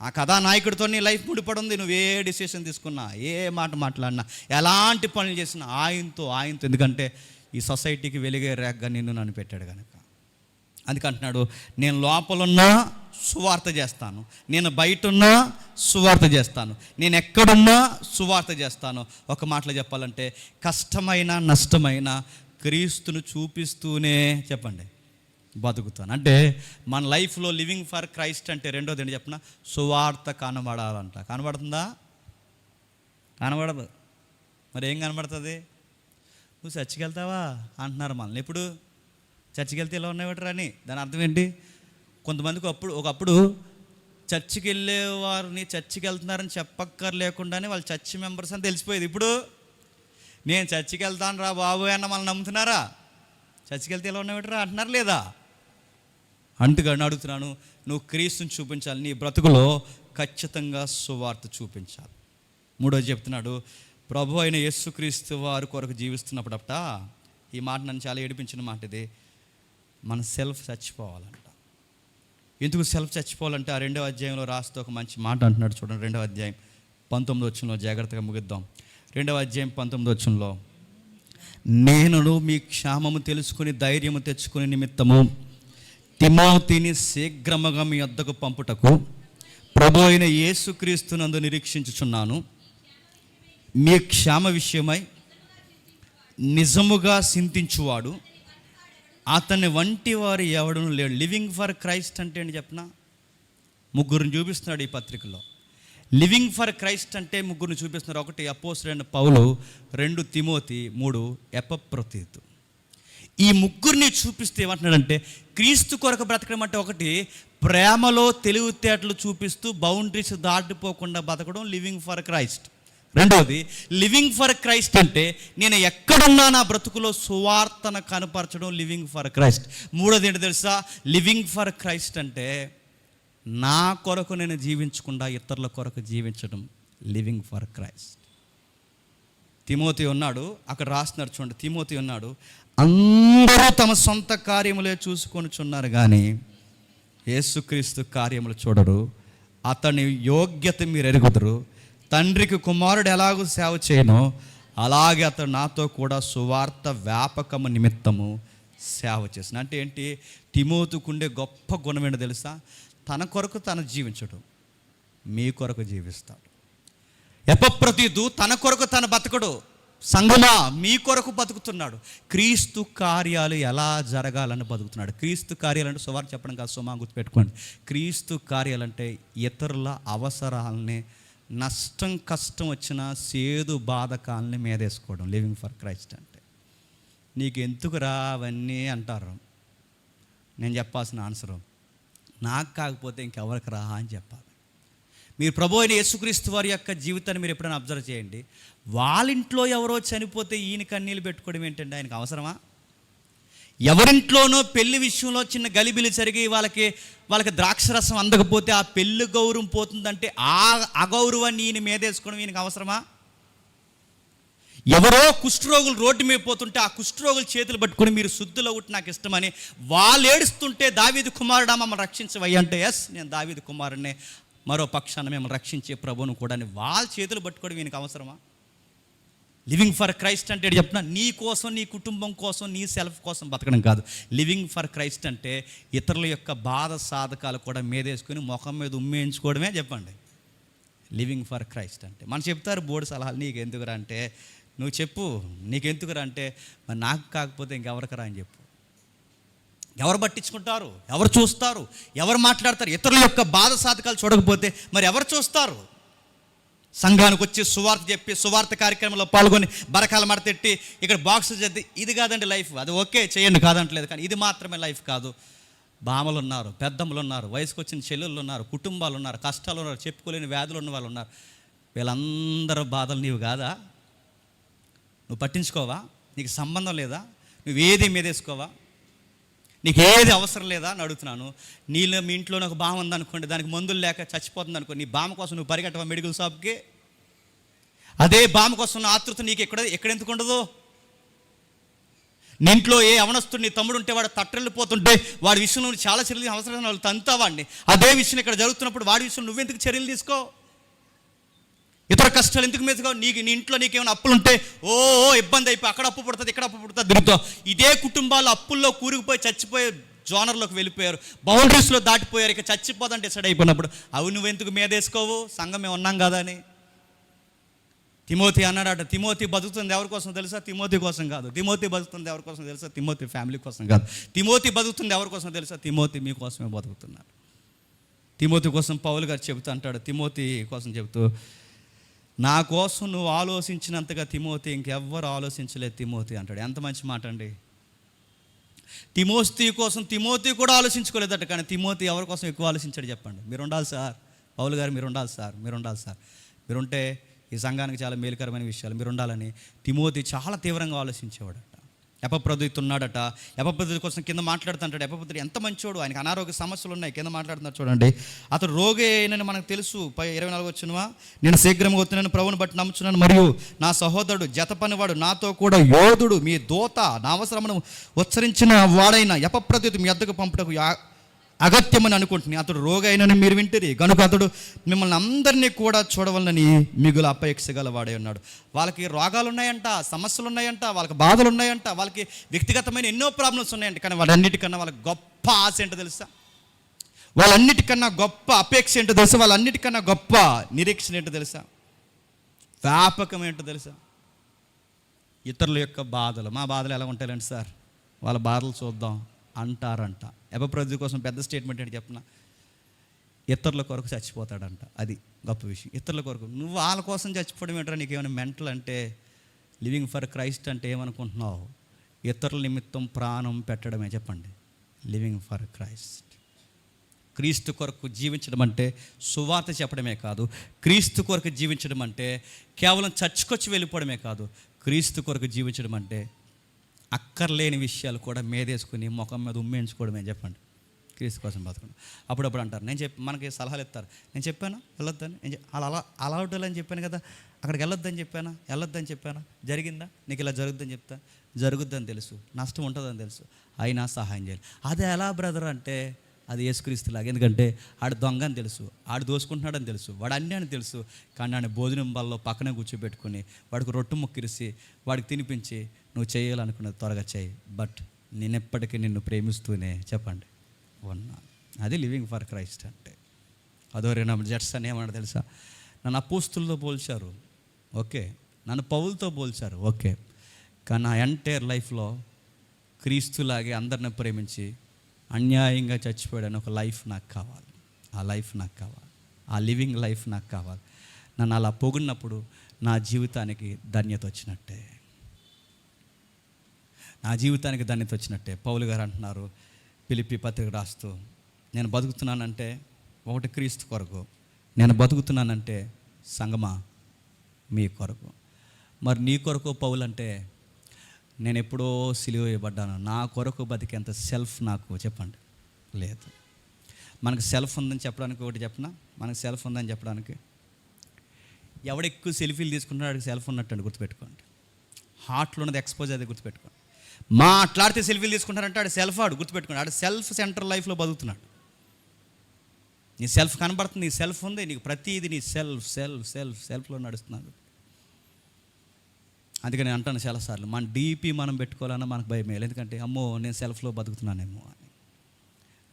ఆ కథానాయకుడితో నీ లైఫ్ ముడిపడి ఉంది. నువ్వు ఏ డిసిషన్ తీసుకున్నా, ఏ మాట మాట్లాడినా, ఎలాంటి పనులు చేసినా ఆయనతో. ఎందుకంటే ఈ సొసైటీకి వెలిగే రేగ్గా నన్ను పెట్టాడు కనుక. అందుకంటున్నాడు, నేను లోపలున్నా సువార్త చేస్తాను, నేను బయటున్నా సువార్త చేస్తాను, నేను ఎక్కడున్నా సువార్త చేస్తాను. ఒక మాటలో చెప్పాలంటే కష్టమైన నష్టమైన క్రీస్తును చూపిస్తూనే చెప్పండి బతుకుతాను. అంటే మన లైఫ్లో లివింగ్ ఫర్ క్రైస్ట్ అంటే రెండోది ఏంటి చెప్పిన, సువార్త కనబడాలంట. కనబడుతుందా? కనబడదు. మరి ఏం కనబడుతుంది? నువ్వు చర్చికి వెళ్తావా అంటున్నారు మనల్ని. ఎప్పుడు చర్చికి వెళ్తే ఇలా ఉన్నాయట అని దాని అర్థం ఏంటి? కొంతమందికి ఒకప్పుడు చర్చికి వెళ్ళేవారిని చర్చికి వెళ్తున్నారని చెప్పక్కర్లేకుండానే వాళ్ళు చర్చి మెంబర్స్ అని తెలిసిపోయేది. ఇప్పుడు నేను చర్చికి వెళ్తాను రా బాబు అన్న మనల్ని నమ్ముతున్నారా? చర్చికి వెళ్తే ఇలా ఉన్నాయటరా అంటున్నారు లేదా? అంటుగాని అడుగుతున్నాను, నువ్వు క్రీస్తుని చూపించాలి, నీ బ్రతుకులో ఖచ్చితంగా సువార్త చూపించాలి. మూడోది చెప్తున్నాడు, ప్రభు అయిన యేసుక్రీస్తు వారి కొరకు జీవిస్తున్నప్పుడట, ఈ మాట నన్ను చాలా ఏడిపించిన మాట ఇది, మన సెల్ఫ్ చచ్చిపోవాలంట. ఎందుకు సెల్ఫ్ చచ్చిపోవాలంటే ఆ 2వ అధ్యాయంలో రాస్తూ ఒక మంచి మాట అంటున్నాడు. చూడండి, 2వ అధ్యాయం 19వ వచనంలో, జాగ్రత్తగా ముగిద్దాం. 2వ అధ్యాయం 19వ వచనంలో, నేను మీ క్షేమము తెలుసుకుని ధైర్యము తెచ్చుకునే నిమిత్తము తిమోతిని శీఘ్రముగా మీ వద్దకు పంపుటకు ప్రభు అయిన యేసుక్రీస్తునందు నిరీక్షించుచున్నాను. మీ క్షేమ విషయమై నిజముగా చింతించువాడు అతని వంటి వారు ఎవడను లేడు. లివింగ్ ఫర్ క్రైస్ట్ అంటే ఏంటి చెప్పిన? ముగ్గురిని చూపిస్తున్నాడు ఈ పత్రికలో. లివింగ్ ఫర్ క్రైస్ట్ అంటే ముగ్గురిని చూపిస్తున్నారు. 1 అపోస్తలుడైన పౌలు, 2 తిమోతి, 3 ఎపఫ్రొదితు. ఈ ముగ్గురిని చూపిస్తే ఏమంటున్నాడంటే, క్రీస్తు కొరకు బ్రతకడం అంటే ఒకటి ప్రేమలో తెలివితేటలు చూపిస్తూ బౌండరీస్ దాటిపోకుండా బతకడం లివింగ్ ఫర్ క్రైస్ట్. రెండవది లివింగ్ ఫర్ క్రైస్ట్ అంటే నేను ఎక్కడున్నా నా బ్రతుకులో సువార్తను కనపరచడం లివింగ్ ఫర్ క్రైస్ట్. మూడోది ఏంటి తెలుసా? లివింగ్ ఫర్ క్రైస్ట్ అంటే నా కొరకు నేను జీవించకుండా ఇతరుల కొరకు జీవించడం లివింగ్ ఫర్ క్రైస్ట్. తిమోతి ఉన్నాడు, అక్కడ రాస్తున్నారు చూడండి, తిమోతి ఉన్నాడు, అందరూ తమ సొంత కార్యములే చూసుకొనిచున్నారు కానీ యేసుక్రీస్తు కార్యములు చూడరు. అతని యోగ్యత మీరు ఎరుగుదురు. తండ్రికి కుమారుడు ఎలాగూ సేవ చేయనో అలాగే అతను నాతో కూడా సువార్త వ్యాపకము నిమిత్తము సేవ చేసిన. అంటే ఏంటి? తిమోతికుండే గొప్ప గుణం ఏంటో తెలుసా? తన కొరకు తను జీవించడం, మీ కొరకు జీవిస్తాడు. ఎపఫ్రొదితు తన కొరకు తను బతకడు, సంఘమా మీ కొరకు బతుకుతున్నాడు. క్రీస్తు కార్యాలు ఎలా జరగాలని బతుకుతున్నాడు. క్రీస్తు కార్యాలంటే సువార్త చెప్పడం కాదు, సుమా గుర్తుపెట్టుకోండి. క్రీస్తు కార్యాలంటే ఇతరుల అవసరాలని, నష్టం కష్టం వచ్చిన సేదు బాధకాలని మీదేసుకోవడం లివింగ్ ఫర్ క్రైస్ట్ అంటే. నీకు ఎందుకురా అవన్నీ అంటారు, నేను చెప్పాల్సిన ఆన్సరు, నాకు కాకపోతే ఇంకెవరికి రా అని చెప్పాలి. మీరు ప్రభు అయిన యేసుక్రీస్తు వారి యొక్క జీవితాన్ని మీరు ఎప్పుడైనా అబ్జర్వ్ చేయండి. వాళ్ళ ఇంట్లో ఎవరో చనిపోతే ఈయన కన్నీళ్ళు పెట్టుకోవడం ఏంటంటే ఆయనకు అవసరమా? ఎవరింట్లోనో పెళ్లి విషయంలో చిన్న గలిబిలి జరిగి వాళ్ళకి ద్రాక్షరసం అందకపోతే ఆ పెళ్లి గౌరవం పోతుందంటే ఆ అగౌరవాన్ని ఈయన మీదేసుకోవడం ఈయనకు అవసరమా? ఎవరో కుష్ఠరోగులు రోడ్డు మీద పోతుంటే ఆ కుష్ఠరోగులు చేతులు పట్టుకొని మీరు శుద్ధులు ఒకటి నాకు ఇష్టమని వాళ్ళు ఏడుస్తుంటే దావీదు కుమారుడా మమ్మల్ని రక్షించవయ్య అంటే, ఎస్ నేను దావీదు కుమారుడినే, మరో పక్షాన మేము రక్షించే ప్రభువును కూడా వాళ్ళ చేతులు పట్టుకోవడం ఈయనకు అవసరమా? లివింగ్ ఫర్ క్రైస్ట్ అంటే చెప్తున్నా, నీ కోసం, నీ కుటుంబం కోసం, నీ సెల్ఫ్ కోసం బతకడం కాదు. లివింగ్ ఫర్ క్రైస్ట్ అంటే ఇతరుల యొక్క బాధ సాధకాలు కూడా మీదేసుకొని ముఖం మీద ఉమ్మేయించుకోవడమే చెప్పండి లివింగ్ ఫర్ క్రైస్ట్ అంటే. మనం చెప్తారు బోర్డు సలహాలు, నీకు ఎందుకురా అంటే, నువ్వు చెప్పు నీకెందుకురా అంటే, మరి నాకు కాకపోతే ఇంకెవరికరా అని చెప్పు. ఎవరు పట్టించుకుంటారు? ఎవరు చూస్తారు? ఎవరు మాట్లాడతారు? ఇతరుల యొక్క బాధ సాధకాలు చూడకపోతే మరి ఎవరు చూస్తారు? సంఘానికి వచ్చి సువార్త చెప్పి సువార్త కార్యక్రమంలో పాల్గొని బరకాలు మడతెట్టి ఇక్కడ బాక్సులు చేద్ది, ఇది కాదండి లైఫ్. అది ఓకే చేయండి, కాదంటలేదు, కానీ ఇది మాత్రమే లైఫ్ కాదు. బామలు ఉన్నారు, పెద్దమ్మలు ఉన్నారు, వయసుకు వచ్చిన చెల్లెళ్ళు ఉన్నారు, కుటుంబాలు ఉన్నారు, కష్టాలు ఉన్నారు, చెప్పుకోలేని వ్యాధులు ఉన్న వాళ్ళు ఉన్నారు. వీళ్ళందరూ బాధలు నీవు కాదా? నువ్వు పట్టించుకోవా? నీకు సంబంధం లేదా? నువ్వేది మీదేసుకోవా? నీకు ఏది అవసరం లేదా అని అడుగుతున్నాను. నీళ్ళు మీ ఇంట్లో ఒక బామ ఉందనుకోండి, దానికి మందులు లేక చచ్చిపోతుంది అనుకో, నీ బామ కోసం నువ్వు పరిగెట్టవా మెడికల్ షాప్కి? అదే బామ కోసం ఉన్న ఆతృత నీకు ఎక్కడెందుకు ఉండదు? నీ ఇంట్లో ఏ అవనస్తుడు నీ తమ్ముడు ఉంటే వాడు తట్టెళ్ళిపోతుంటే వాడి విషయంలో చాలా చర్యలు అవసరమైన వాళ్ళు తంతావాడిని. అదే విషయం ఇక్కడ జరుగుతున్నప్పుడు వాడి విషయంలో నువ్వెందుకు చర్యలు తీసుకో? ఇతర కష్టాలు ఎందుకు మీదుగా? నీ ఇంట్లో నీకేమైనా అప్పులుంటే ఇబ్బంది అయిపోయి అక్కడ అప్పు పుడుతుంది, ఇక్కడ అప్పు పుడుతుంది తిరుగుతావు. ఇదే కుటుంబాలు అప్పుల్లో కూరుకుపోయి చచ్చిపోయే జోనర్లోకి వెళ్ళిపోయారు, బౌండరీస్లో దాటిపోయారు, ఇక చచ్చిపోదంటే డిసైడ్ అయిపోయినప్పుడు అవి నువ్వెందుకు మీదేసుకోవు? సంఘం మేము ఉన్నాం కదా అని. తిమోతి అన్నాడట, తిమోతి బతుకుతుంది ఎవరి కోసం తెలుసా? తిమోతి కోసం కాదు. తిమోతి బతుకుతుంది ఎవరి కోసం తెలుసా? తిమోతి ఫ్యామిలీ కోసం కాదు. తిమోతి బతుకుతుంది ఎవరి కోసం తెలుసా? తిమోతి మీ కోసమే బతుకుతున్నారు. తిమోతి కోసం పౌలు గారు చెబుతూ అంటాడు, తిమోతి కోసం చెబుతూ, నా కోసం నువ్వు ఆలోచించినంతగా తిమోతి ఇంకెవ్వరు ఆలోచించలేదు తిమోతి అంటాడు. ఎంత మంచి మాట అండి. తిమోతి కోసం తిమోతి కూడా ఆలోచించుకోలేదట, కానీ తిమోతి ఎవరి కోసం ఎక్కువ ఆలోచించాడు చెప్పండి? మీరు ఉండాలి సార్, పౌలు గారు మీరు ఉండాలి సార్, మీరు ఉండాలి సార్, మీరుంటే ఈ సంఘానికి చాలా మేలుకరమైన విషయాలు మీరు ఉండాలని తిమోతి చాలా తీవ్రంగా ఆలోచించేవాడట. ఎపఫ్రోదితు ఉన్నాడట, ఎపఫ్రోదితు కోసం కింద మాట్లాడుతుంటాడు. ఎపఫ్రోదితు ఎంత మంచోడు, ఆయనకు అనారోగ్య సమస్యలు ఉన్నాయి, కింద మాట్లాడుతున్నారు చూడండి. అతడు రోగి అయినని మనకు తెలుసు. 24 వచ్చినవా, నేను శీఘ్రంగా వస్తున్నాను, ప్రభువుని బట్టి నమ్ముచున్నాను, మరియు నా సహోదరుడు జత పనివాడు నాతో కూడా యోధుడు మీ దూత నా అవసరమును ఉచ్చరించిన వాడైన ఎపఫ్రోదితు మీ వద్దకు పంపుటకు అగత్యమని అనుకుంటున్నాను. అతడు రోగి అయినని మీరు వింటిరి కనుక అతడు మిమ్మల్ని అందరినీ కూడా చూడవలనని మిగులు అపేక్ష గలవాడే ఉన్నాడు. వాళ్ళకి రోగాలు ఉన్నాయంట, సమస్యలు ఉన్నాయంట, వాళ్ళకి బాధలు ఉన్నాయంట, వాళ్ళకి వ్యక్తిగతమైన ఎన్నో ప్రాబ్లమ్స్ ఉన్నాయంట, కానీ వాళ్ళన్నిటికన్నా వాళ్ళకి గొప్ప ఆశ ఏంటో తెలుసా? వాళ్ళన్నిటికన్నా గొప్ప అపేక్ష ఏంటో తెలుసా? వాళ్ళన్నిటికన్నా గొప్ప నిరీక్షణ ఏంటో తెలుసా? వ్యాపకం ఏంటో తెలుసా? ఇతరుల యొక్క బాధలు. మా బాధలు ఎలా ఉంటాయండి సార్, వాళ్ళ బాధలు చూద్దాం అంటారంట. ఎపఫ్రోదితు కోసం పెద్ద స్టేట్మెంట్ ఏంటి చెప్పిన? ఇతరుల కొరకు చచ్చిపోతాడంట. అది గొప్ప విషయం. ఇతరుల కొరకు. నువ్వు వాళ్ళ కోసం చచ్చిపోవడం ఏంటో? నీకు ఏమైనా మెంటల్ అంటే? లివింగ్ ఫర్ క్రైస్ట్ అంటే ఏమనుకుంటున్నావు? ఇతరుల నిమిత్తం ప్రాణం పెట్టడమే చెప్పండి లివింగ్ ఫర్ క్రైస్ట్. క్రీస్తు కొరకు జీవించడం అంటే సువార్త చెప్పడమే కాదు. క్రీస్తు కొరకు జీవించడం అంటే కేవలం చర్చ్కొచ్చి వెళ్ళిపోవడమే కాదు. క్రీస్తు కొరకు జీవించడం అంటే అక్కర్లేని విషయాలు కూడా మేదేసుకుని ముఖం మీద ఉమ్మేయించుకోవడమే చెప్పండి క్రీస్తు కోసం బతకడం. అప్పుడప్పుడు అంటారు, మనకి సలహాలు ఇస్తారు, నేను చెప్పాను వెళ్ళొద్దని, అలా ఉండాలని చెప్పాను కదా, అక్కడికి వెళ్ళొద్దని చెప్పానా, జరిగిందా? నీకు ఇలా జరుగుద్దని చెప్తా, జరుగుద్దని తెలుసు, నష్టం ఉంటుందని తెలుసు, అయినా సహాయం చేయాలి. అదే ఎలా బ్రదర్ అంటే అది యేసుక్రీస్తులాగా. ఎందుకంటే ఆడు దొంగ అని తెలుసు, ఆడు దోసుకుంటున్నాడని తెలుసు, వాడు అన్నీ అని తెలుసు, కానీ ఆయన భోజనం బల్లో పక్కనే కూర్చోబెట్టుకుని వాడికి రొట్టు ముక్కిరిసి వాడికి తినిపించి నువ్వు చేయాలనుకున్నది త్వరగా చేయి, బట్ నేను ఎప్పటికీ నిన్ను ప్రేమిస్తూనే చెప్పండి ఉన్నా. అది లివింగ్ ఫర్ క్రైస్ట్ అంటే. అదోరేనా జడ్సన్ ఏమన్నా తెలుసా? నన్ను అపోస్తులతో పోల్చారు, ఓకే, నన్ను పౌలుతో పోల్చారు, ఓకే, కానీ నా ఎంటైర్ లైఫ్లో క్రీస్తులాగే అందరిని ప్రేమించి అన్యాయంగా చచ్చిపోయాడని ఒక లైఫ్ నాకు కావాలి. ఆ లైఫ్ నాకు కావాలి, ఆ లివింగ్ లైఫ్ నాకు కావాలి. నన్ను అలా పొగిడినప్పుడు నా జీవితానికి ధన్యత వచ్చినట్టే, నా జీవితానికి ధన్యత వచ్చినట్టే. పౌలు గారు అంటున్నారు, ఫిలిప్పీ పత్రిక రాస్తూ, నేను బతుకుతున్నానంటే ఒకటి క్రీస్తు కొరకు, నేను బతుకుతున్నానంటే సంగమా మీ కొరకు. మరి నీ కొరకు పౌలు అంటే, నేను ఎప్పుడో సిలువ వేయబడ్డాను, నా కొరకు బతికేంత సెల్ఫ్ నాకు చెప్పండి లేదు. మనకు సెల్ఫ్ ఉందని చెప్పడానికి ఒకటి చెప్పనా, మనకు సెల్ఫ్ ఉందని చెప్పడానికి, ఎవడు ఎక్కువ సెల్ఫీలు తీసుకుంటున్నాడు వాడికి సెల్ఫ్ ఉన్నట్టు గుర్తుపెట్టుకోండి. హార్ట్లో ఉన్నది ఎక్స్పోజ్ అది గుర్తుపెట్టుకోండి. మాట్లాడితే సెల్ఫీలు తీసుకుంటారంటే ఆడు సెల్ఫ్, ఆడు గుర్తుపెట్టుకోండి, ఆడు సెల్ఫ్ సెంటర్ లైఫ్లో బతుకుతున్నాడు. నీ సెల్ఫ్ కనబడుతుంది, నీ సెల్ఫ్ ఉంది, నీకు ప్రతిదీ నీ సెల్ఫ్లో నడుస్తున్నాడు. అందుకే నేను అంటాను చాలాసార్లు, మన డీపీ మనం పెట్టుకోవాలన్నా మనకు భయం వేయాలి. ఎందుకంటే అమ్మో నేను సెల్ఫ్లో బతుకుతున్నానేమో అని.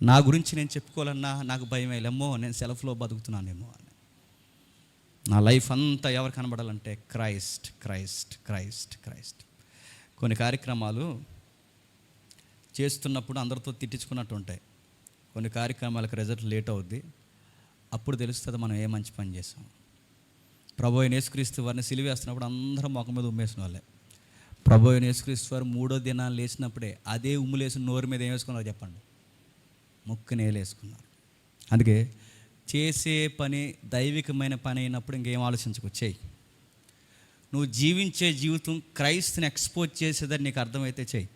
నా గురించి నేను చెప్పుకోవాలన్నా నాకు భయం వేయాలి, అమ్మో నేను సెల్ఫ్లో బతుకుతున్నానేమో అని. నా లైఫ్ అంతా ఎవరు కనబడాలంటే క్రైస్ట్ క్రైస్ట్ క్రైస్ట్ క్రైస్ట్. కొన్ని కార్యక్రమాలు చేస్తున్నప్పుడు అందరితో తిట్టించుకున్నట్టు ఉంటాయి. కొన్ని కార్యక్రమాలకు రిజల్ట్ లేట్ అవుద్ది, అప్పుడు తెలుస్తుంది మనం ఏ మంచి పని చేసాం. ప్రభు అయిన యేసుక్రీస్తు వారిని సిలువేస్తున్నప్పుడు అందరం ముఖం మీద ఉమ్మేసిన వాళ్ళే. ప్రభు అయిన యేసుక్రీస్తు వారు 3వ దినాలు లేచినప్పుడే అదే ఉమ్ములేసిన నోరు మీద ఏం వేసుకున్నారో చెప్పండి, ముక్కు నేలేసుకున్నారు. అందుకే చేసే పని దైవికమైన పని అయినప్పుడు ఇంకేం ఆలోచించకు, చేయి. నువ్వు జీవించే జీవితం క్రైస్తుని ఎక్స్పోజ్ చేసేదని నీకు అర్థమైతే చేయి.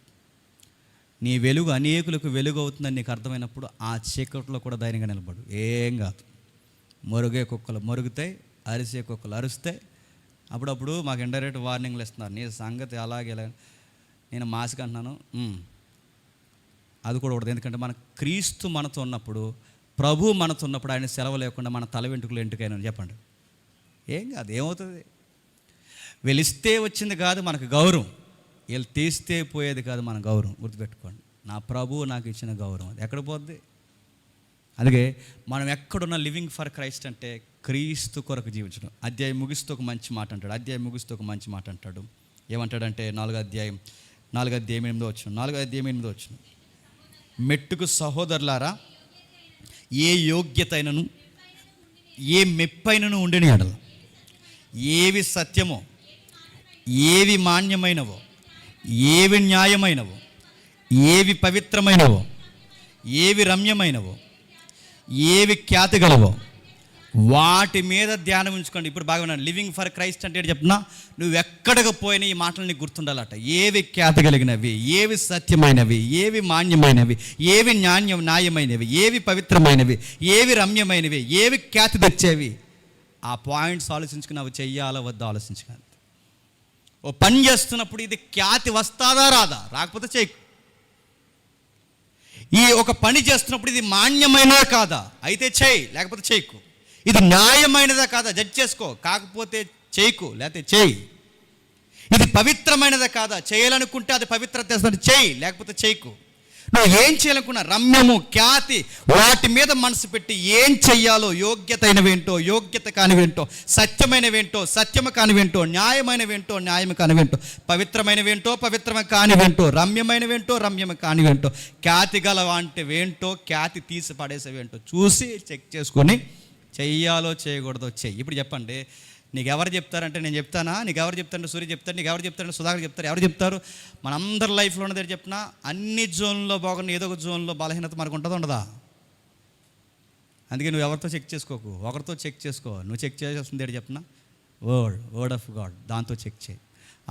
నీ వెలుగు అనేకులకు వెలుగు అవుతుందని నీకు అర్థమైనప్పుడు ఆ చీకట్లో కూడా ధైర్యంగా నిలబడు. ఏం కాదు, మరుగే కుక్కలు మరుగుతాయి, అరిసే కుక్కలు అరుస్తాయి. అప్పుడప్పుడు మాకు ఇండైరెక్ట్ వార్నింగ్లు ఇస్తున్నారు, నీ సంగతి అలాగే ఇలా. నేను మాసిక అంటున్నాను, అది కూడా ఉండదు. ఎందుకంటే మన క్రీస్తు మనతో ఉన్నప్పుడు, ప్రభు మనతో ఉన్నప్పుడు ఆయన సెలవు లేకుండా మన తల వెంట్రుకలు ఎంటుకైనా చెప్పండి, ఏం కాదు, ఏమవుతుంది? వెలిస్తే వచ్చింది కాదు మనకు గౌరవం, వీళ్ళు తీస్తే పోయేది కాదు మన గౌరవం. గుర్తుపెట్టుకోండి, నా ప్రభువు నాకు ఇచ్చిన గౌరవం అది ఎక్కడ పోద్ది? అందుకే మనం ఎక్కడున్న లివింగ్ ఫర్ క్రైస్ట్ అంటే క్రీస్తు కొరకు జీవించడం. అధ్యాయం ముగిస్తూ ఒక మంచి మాట అంటాడు. ఏమంటాడంటే 4వ అధ్యాయం 8వ వచనం, మెట్టుకు సహోదరులారా, ఏ యోగ్యత అయినను ఏ మెప్పైనను ఉండిన ఎడల, ఏవి సత్యమో, ఏవి మాన్యమైనవో, ఏవి న్యాయమైనవో, ఏవి పవిత్రమైనవో, ఏవి రమ్యమైనవో, ఏవి ఖ్యాతి గలవో, వాటి మీద ధ్యానం ఉంచుకోండి. ఇప్పుడు బాగా లివింగ్ ఫర్ క్రైస్ట్ అంటే చెప్తున్నా, నువ్వు ఎక్కడికి పోయినా ఈ మాటలు నీకు గుర్తుండాలట. ఏవి ఖ్యాతి కలిగినవి, ఏవి సత్యమైనవి, ఏవి మాన్యమైనవి, ఏవి న్యాయమైనవి, ఏవి పవిత్రమైనవి, ఏవి రమ్యమైనవి, ఏవి ఖ్యాతి తెచ్చేవి, ఆ పాయింట్స్ ఆలోచించుకుని అవి చెయ్యాలో వద్దా ఆలోచించుకోండి. ఓ పని చేస్తున్నప్పుడు ఇది ఖ్యాతి వస్తాదా రాదా, రాకపోతే చేయకు. ఈ ఒక పని చేస్తున్నప్పుడు ఇది మాన్యమైనదా కాదా, అయితే చేయి, లేకపోతే చేయకు. ఇది న్యాయమైనదా కాదా జడ్జ్ చేసుకో, కాకపోతే చేయకు, లేకపోతే చేయి. ఇది పవిత్రమైనదా కాదా, చేయాలనుకుంటే అది పవిత్రత చేయి, లేకపోతే చేయకు. నువ్వు ఏం చేయాలనుకున్నా, రమ్యము, ఖ్యాతి, వాటి మీద మనసు పెట్టి ఏం చెయ్యాలో, యోగ్యత అయినవేంటో, యోగ్యత కానివేంటో, సత్యమైనవేంటో, సత్యము కానివేంటో, న్యాయమైనవేంటో, న్యాయము కానివేంటో, పవిత్రమైనవేంటో, పవిత్రమ కానివేంటో, రమ్యమైనవేంటో, రమ్యము కానివేంటో, ఖ్యాతి గలవంటివేంటో, ఖ్యాతి తీసి పడేసేవేంటో చూసి చెక్ చేసుకొని చెయ్యాలో చేయకూడదో చెయ్యి. ఇప్పుడు చెప్పండి, నీకు ఎవరు చెప్తారంటే నేను చెప్తానా, నీకు ఎవరు చెప్తారంటే సూర్య చెప్తారు, నీకు ఎవరు చెప్తారంటే సుధాకర్ చెప్తారు, ఎవరు చెప్తారు? మనందరి లైఫ్లో ఉన్నది చెప్పినా, అన్ని జోన్లో బాగున్న ఏదో ఒక జోన్లో బలహీనత మనకు ఉంటుందా ఉండదా? అందుకే నువ్వు ఎవరితో చెక్ చేసుకోకు, ఒకరితో చెక్ చేసుకో. నువ్వు చెక్ చేయాల్సింది ఏంటి చెప్పినా, వర్డ్ ఆఫ్ గాడ్, దాంతో చెక్ చేయి.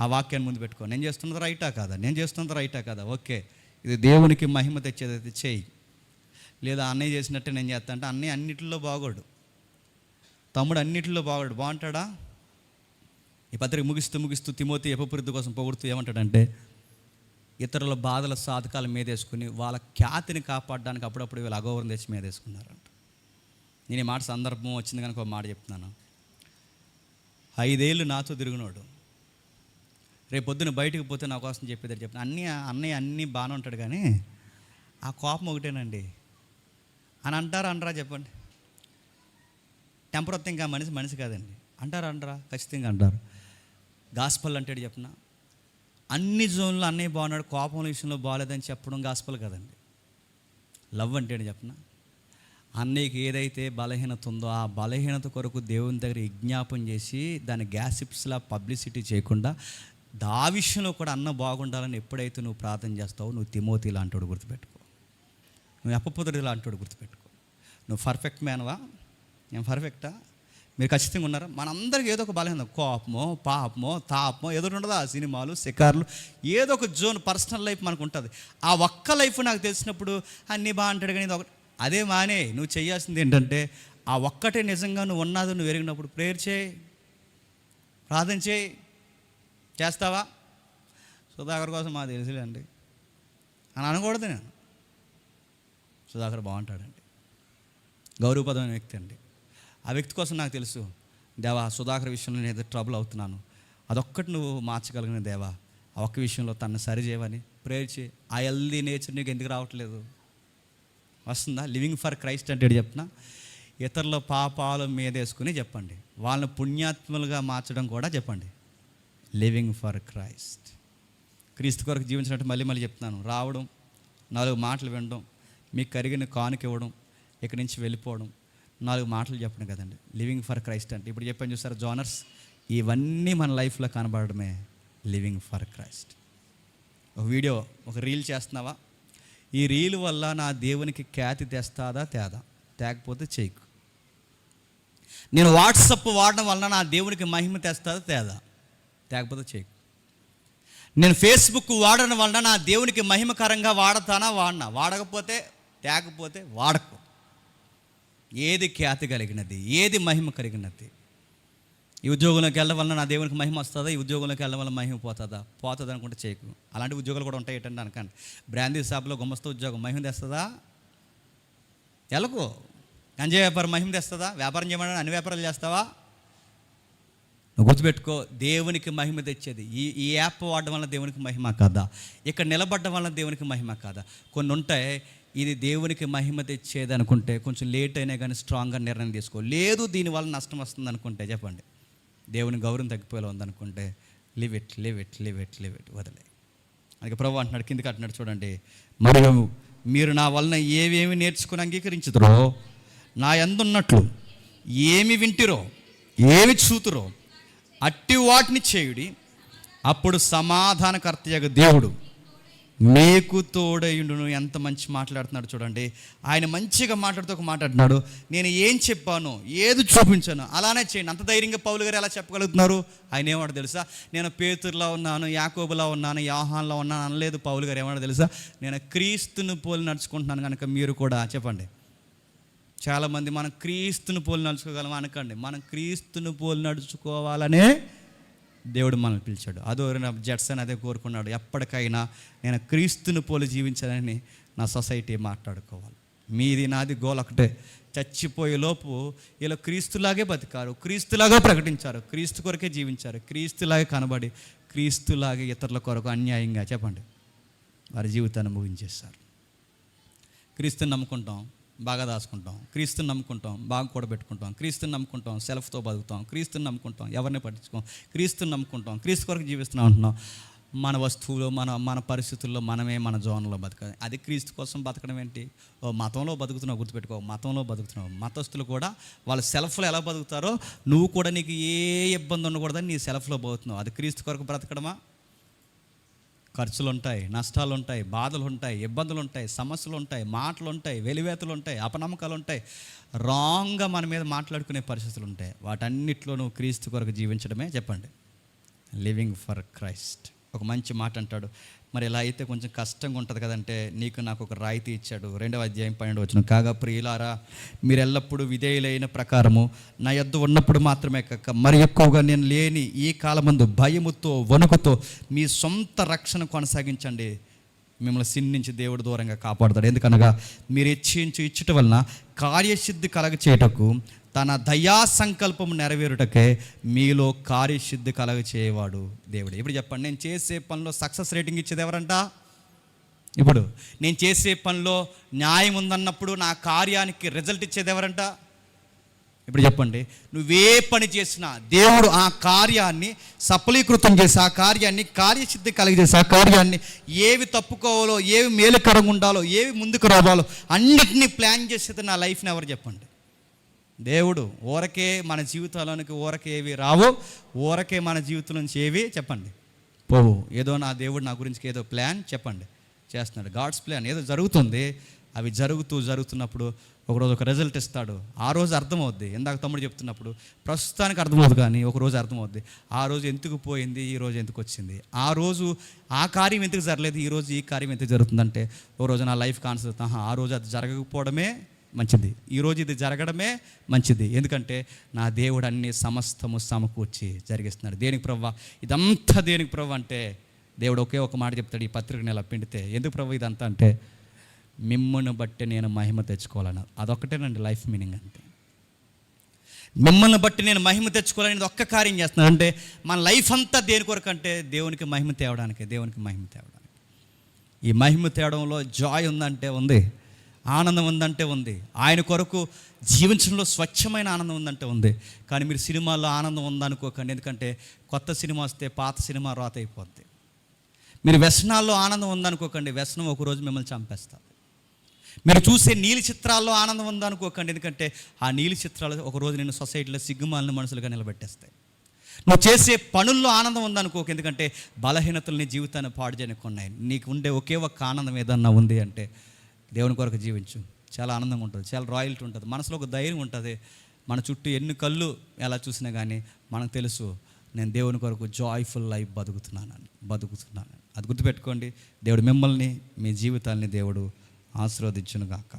ఆ వాక్యాన్ని ముందు పెట్టుకో, నేను చేస్తున్నది రైటా కాదా, ఓకే, ఇది దేవునికి మహిమ తెచ్చేదైతే చేయి. లేదా అన్నయ్య చేసినట్టే నేను చేస్తా అంటే అన్నయ్య అన్నిటిలో బాగోడు, తమ్ముడు అన్నింటిలో బాగుంటాడా? ఈ పత్రిక ముగిస్తూ తిమోతి ఎపపురుద్దు కోసం పొగుడుతూ ఏమంటాడంటే, ఇతరుల బాధల సాధకాలు మీదేసుకుని వాళ్ళ ఖ్యాతిని కాపాడడానికి అప్పుడప్పుడు వీళ్ళు అగౌరవం తెచ్చి మీదేసుకున్నారంట. నేను ఈ మాట సందర్భం వచ్చింది కనుక ఒక మాట చెప్తున్నాను. 5 ఏళ్ళు నాతో తిరిగినోడు రేపు పొద్దున బయటకు పోతే నా కోసం చెప్పేది చెప్తాను. అన్నయ్య అన్నీ బాగానే ఉంటాడు, కానీ ఆ కోపం ఒకటేనండి అని అనరా చెప్పండి. టెంపర్ వస్తే ఇంకా మనిషి కాదండి అంటారా? ఖచ్చితంగా అంటారు. గాస్పల్ అంటాడు చెప్పిన, అన్ని జోన్లో అన్నయ్య బాగున్నాడు, కోపం విషయంలో బాగాలేదని చెప్పడం గాస్పల్ కదండి. లవ్ అంటే చెప్పిన, అన్నయ్యకి ఏదైతే బలహీనత ఉందో ఆ బలహీనత కొరకు దేవుని దగ్గర విజ్ఞాపం చేసి దాన్ని గ్యాసిప్స్లా పబ్లిసిటీ చేయకుండా విషయంలో కూడా అన్న బాగుండాలని ఎప్పుడైతే నువ్వు ప్రార్థన చేస్తావో నువ్వు తిమోతి లాంటి గుర్తుపెట్టుకో. నువ్వు అప్పపుదరిలా అంటాడు, గుర్తుపెట్టుకో. నువ్వు పర్ఫెక్ట్ మ్యాన్వా? నేను పర్ఫెక్టా? మీరు ఖచ్చితంగా ఉన్నారా? మనందరికీ ఏదో ఒక బలహీనత, కోపమో పాపమో తాపమో ఏదో ఉండదా? సినిమాలు షికార్లు ఏదో ఒక జోన్ పర్సనల్ లైఫ్ మనకు ఉంటుంది. ఆ ఒక్క లైఫ్ నాకు తెలిసినప్పుడు అన్నీ బాగా అంటాడు, కానీ ఇది ఒకటి అదే మానే. నువ్వు చేయాల్సింది ఏంటంటే ఆ ఒక్కటే నిజంగా నువ్వు ఉన్నది నువ్వు ఎరిగినప్పుడు ప్రేయర్ చేయి, ప్రార్థన చేయి. చేస్తావా? సుధాకర్ కోసం మాకు తెలుసులేండి అని అనకూడదు. నేను సుధాకర్ బాగుంటాడండి, గౌరవపదమైన వ్యక్తి అండి, ఆ వ్యక్తి కోసం నాకు తెలుసు. దేవా, సుధాకర్ విషయంలో నేను ఏదో ట్రబుల్ అవుతున్నాను, అదొక్కటి నువ్వు మార్చగలిగిన దేవా, ఆ ఒక్క విషయంలో తను సరి చేయమని ప్రేయర్ చేయి. ఆ హెల్దీ నేచర్ నీకు ఎందుకు రావట్లేదు? వస్తుందా? లివింగ్ ఫర్ క్రైస్ట్ అంటే చెప్తున్నా, ఇతరుల పాపాలు మీదేసుకుని చెప్పండి, వాళ్ళని పుణ్యాత్ములుగా మార్చడం కూడా చెప్పండి. లివింగ్ ఫర్ క్రైస్ట్, క్రీస్తు కొరకు జీవించినట్టు మళ్ళీ మళ్ళీ చెప్తున్నాను. రావడం, 4 మాటలు వినడం, మీకు కరిగిన కానుక ఇవ్వడం, ఇక్కడి నుంచి వెళ్ళిపోవడం, 4 మాటలు చెప్పడం కదండి లివింగ్ ఫర్ క్రైస్ట్ అంటే. ఇప్పుడు చెప్పాను చూసారు జోనర్స్, ఇవన్నీ మన లైఫ్లో కనబడడమే లివింగ్ ఫర్ క్రైస్ట్. ఒక వీడియో, ఒక రీల్ చేస్తున్నావా? ఈ రీల్ వల్ల నా దేవునికి ఖ్యాతి తెస్తాదా? తేకపోతే చేయకు. నేను వాట్సప్ వాడడం వల్ల నా దేవునికి మహిమ తెస్తాదా? తేకపోతే చేయకు. నేను ఫేస్బుక్ వాడడం వలన నా దేవునికి మహిమకరంగా వాడకపోతే తేకపోతే వాడకు. ఏది ఖ్యాతి కలిగినది, ఏది మహిమ కలిగినది? ఈ ఉద్యోగంలోకి వెళ్ళడం వల్ల నా దేవునికి మహిమ వస్తుందా? ఈ ఉద్యోగంలోకి వెళ్ళడం వల్ల మహిమ పోతుంది అనుకుంటే చేయకు. అలాంటి ఉద్యోగాలు కూడా ఉంటాయి ఏంటంటే అనకండి. బ్రాందీ షాప్లో గుమస్తా ఉద్యోగం మహిమ తెస్తుందా? ఎలకు. గంజాయి వ్యాపారం మహిమ తెస్తుందా? వ్యాపారం చేయమని అన్ని వ్యాపారాలు చేస్తావా? గుర్తుపెట్టుకో, దేవునికి మహిమ తెచ్చేది ఈ యాప్ వాడడం వల్ల దేవునికి మహిమ కాదా? ఇక్కడ నిలబడడం వల్ల దేవునికి మహిమ కాదా? కొన్ని ఉంటాయి, ఇది దేవునికి మహిమ తెచ్చేది అనుకుంటే కొంచెం లేట్ అయినా కానీ స్ట్రాంగ్గా నిర్ణయం తీసుకో. లేదు దీనివల్ల నష్టం వస్తుంది అనుకుంటే చెప్పండి, దేవుని గౌరవం తగ్గిపోయేలా ఉందనుకుంటే లివ్ ఇట్ వదిలే. అందుకే ప్రభు అంటున్నాడు, కిందికి అంటున్నాడు చూడండి, మరియు మీరు నా వలన ఏవేమి నేర్చుకుని అంగీకరించుదురో, నా యందున్నట్లు ఏమి వింటిరో, ఏమి చూతురో అట్టి వాటిని చేయుడి, అప్పుడు సమాధానకర్తయగు దేవుడు మీకు తోడయుండును. ఎంత మంచి మాట్లాడుతున్నాడు చూడండి. ఆయన మంచిగా మాట్లాడుతున్నాడు. నేను ఏం చెప్పాను, ఏది చూపించాను అలానే చేయండి. అంత ధైర్యంగా పౌలు గారు ఎలా చెప్పగలుగుతున్నారు? ఆయన ఏమాడు తెలుసా? నేను పేతురులా ఉన్నాను, యాకోబులా ఉన్నాను, యోహాన్లా ఉన్నాను అనలేదు పౌలు గారు. ఏమన్నా తెలుసా? నేను క్రీస్తుని పోలి నడుచుకుంటున్నాను కనుక మీరు కూడా చెప్పండి. చాలామంది మనం క్రీస్తుని పోలి నడుచుకోగలం అనకండి. మనం క్రీస్తుని పోలి నడుచుకోవాలనే దేవుడు మనల్ని పిలిచాడు. అదో జడ్సన్ అదే కోరుకున్నాడు, ఎప్పటికైనా నేను క్రీస్తుని పోలి జీవించాలని నా సొసైటీ మాట్లాడుకోవాలి. మీది నాది గోల్ ఒకటే, చచ్చిపోయే లోపు ఇలా క్రీస్తులాగే బతికారు, క్రీస్తులాగా ప్రకటించారు, క్రీస్తు కొరకే జీవించారు, క్రీస్తులాగే కనబడి క్రీస్తులాగే ఇతరుల కొరకు అన్యాయంగా చెప్పండి వారి జీవితాన్ని ముగించేస్తారు. క్రీస్తుని నమ్ముకుంటాం, బాగా దాచుకుంటాం, క్రీస్తుని నమ్ముకుంటాం, బాగా కూడబెట్టుకుంటాం, క్రీస్తుని నమ్ముకుంటాం, సెల్ఫ్తో బతుకుతాం, క్రీస్తుని నమ్ముకుంటాం, ఎవరిని పట్టించుకోం, క్రీస్తుని నమ్ముకుంటాం, క్రీస్తు కొరకు జీవిస్తున్నాం అంటున్నాం. మన వస్తువులు మన పరిస్థితుల్లో మనమే మన జోన్లో బతకాలి. అది క్రీస్తు కోసం బతకడం ఏంటి? మతంలో బతుకుతున్నావు, గుర్తుపెట్టుకో, మతంలో బతుకుతున్నావు. మతస్థులు కూడా వాళ్ళ సెల్ఫ్లో ఎలా బతుకుతారో నువ్వు కూడా నీకు ఏ ఇబ్బంది ఉండకూడదని నీ సెల్ఫ్లో బతుకుతున్నావు. అది క్రీస్తు కొరకు బ్రతకడమా? ఖర్చులు ఉంటాయి, నష్టాలు ఉంటాయి, బాధలు ఉంటాయి, ఇబ్బందులు ఉంటాయి, సమస్యలు ఉంటాయి, మాటలు ఉంటాయి, వెలివేతలు ఉంటాయి, అపనమ్మకాలు ఉంటాయి, రాంగ్గా మన మీద మాట్లాడుకునే పరిస్థితులు ఉంటాయి. వాటన్నిటిలో నువ్వు క్రీస్తు కొరకు జీవించడమే చెప్పండి లివింగ్ ఫర్ క్రైస్ట్. ఒక మంచి మాట అంటాడు, మరి ఇలా అయితే కొంచెం కష్టంగా ఉంటుంది కదంటే, నీకు నాకు ఒక రాయితీ ఇచ్చాడు. 2వ అధ్యాయం 12వ వచనం, కాగా ప్రియులారా, మీరు ఎల్లప్పుడూ విధేయులైన ప్రకారము నా యొద్ద ఉన్నప్పుడు మాత్రమే కాక మరి ఎక్కువగా నేను లేని ఈ కాలమందు భయముతో వణుకుతో మీ సొంత రక్షణ కొనసాగించండి. మిమ్మల్ని సిన్ నుంచి దేవుడు దూరంగా కాపాడుతాడు. ఎందుకనగా మీరు ఇచ్చుట వలన కార్యసిద్ధి కలగచేయటకు తన దయా సంకల్పం నెరవేరుటకే మీలో కార్యసిద్ధి కలగచేయవాడు దేవుడు. ఇప్పుడు చెప్పండి, నేను చేసే పనిలో సక్సెస్ రేటింగ్ ఇచ్చేది ఎవరంట? ఇప్పుడు నేను చేసే పనిలో న్యాయం ఉందన్నప్పుడు నా కార్యానికి రిజల్ట్ ఇచ్చేది ఎవరంట? ఇప్పుడు చెప్పండి, నువ్వే పని చేసినా దేవుడు ఆ కార్యాన్ని సఫలీకృతం చేసి, ఆ కార్యాన్ని కార్యసిద్ధి కలిగజేసి, ఆ కార్యాన్ని ఏవి తప్పుకోవాలో, ఏవి మేలుకరంగా ఉండాలో, ఏవి ముందుకు రావాలో అన్నిటినీ ప్లాన్ చేసేది నా లైఫ్ని ఎవరు చెప్పండి? దేవుడు. ఊరకే మన జీవితాలోనికి ఊరకే ఏవి రావో, ఊరకే మన జీవితం నుంచి ఏవి చెప్పండి పోవు. ఏదో నా దేవుడు నా గురించి ఏదో ప్లాన్ చెప్పండి చేస్తున్నాడు. గాడ్స్ ప్లాన్ ఏదో జరుగుతుంది, అవి జరుగుతున్నప్పుడు ఒకరోజు ఒక రిజల్ట్ ఇస్తాడు. ఆ రోజు అర్థమవుద్ది. ఇందాక తమ్ముడు చెప్తున్నప్పుడు ప్రస్తుతానికి అర్థమవుతుంది, కానీ ఒకరోజు అర్థమవుద్ది. ఆ రోజు ఎందుకు పోయింది, ఈ రోజు ఎందుకు వచ్చింది, ఆ రోజు ఆ కార్యం ఎందుకు జరగలేదు, ఈ రోజు ఈ కార్యం ఎందుకు జరుగుతుందంటే ఓ రోజు నా లైఫ్ కాన్సెప్ట్, ఆ రోజు అది జరగకపోవడమే మంచిది, ఈరోజు ఇది జరగడమే మంచిది. ఎందుకంటే నా దేవుడు అన్ని సమస్తము సమకూర్చి జరిగిస్తున్నాడు. దేనికి ప్రవ్వా ఇదంతా, దేనికి ప్రవ్వ అంటే దేవుడు ఒకే ఒక మాట చెప్తాడు ఈ పత్రికని ఇలా పిండితే. ఎందుకు ప్రవ్వ ఇదంతా అంటే మిమ్మల్ని బట్టి నేను మహిమ తెచ్చుకోవాలని. అదొక్కటేనండి లైఫ్ మీనింగ్ అంతే. మిమ్మల్ని బట్టి నేను మహిమ తెచ్చుకోవాలని ఒక్క కార్యం చేస్తున్నాను. అంటే మన లైఫ్ అంతా దేని కొరకు అంటే దేవునికి మహిమ తేవడానికి, దేవునికి మహిమ తేవడానికి. ఈ మహిమ తేవడంలో జాయ్ ఉందంటే ఉంది, ఆనందం ఉందంటే ఉంది, ఆయన కొరకు జీవించడంలో స్వచ్ఛమైన ఆనందం ఉందంటే ఉంది. కానీ మీరు సినిమాల్లో ఆనందం ఉందనుకోకండి, ఎందుకంటే కొత్త సినిమా వస్తే పాత సినిమా రాత అయిపోద్ది. మీరు వ్యసనాల్లో ఆనందం ఉందనుకోకండి, వ్యసనం ఒకరోజు మిమ్మల్ని చంపేస్తారు. మీరు చూసే నీలి చిత్రాల్లో ఆనందం ఉందనుకోకండి, ఎందుకంటే ఆ నీలి చిత్రాలు ఒకరోజు నేను సొసైటీలో సిగ్గుమాలిన మనుషులుగా నిలబెట్టేస్తాయి. నువ్వు చేసే పనుల్లో ఆనందం ఉందనుకోక, ఎందుకంటే బలహీనతలు నీ జీవితాన్ని పాడు చేయడానికి ఉన్నాయి. నీకు ఉండే ఒకే ఒక్క ఆనందం ఏదన్నా ఉంది అంటే దేవుని కొరకు జీవించు. చాలా ఆనందంగా ఉంటుంది, చాలా రాయల్టీ ఉంటుంది, మనసులో ఒక ధైర్యం ఉంటుంది. మన చుట్టూ ఎన్ని కళ్ళు ఎలా చూసినా కానీ మనకు తెలుసు నేను దేవుని కొరకు జాయ్ఫుల్ లైఫ్ బతుకుతున్నాను. అది గుర్తుపెట్టుకోండి. దేవుడు మిమ్మల్ని, మీ జీవితాల్ని దేవుడు ఆశీర్వదించును గాక.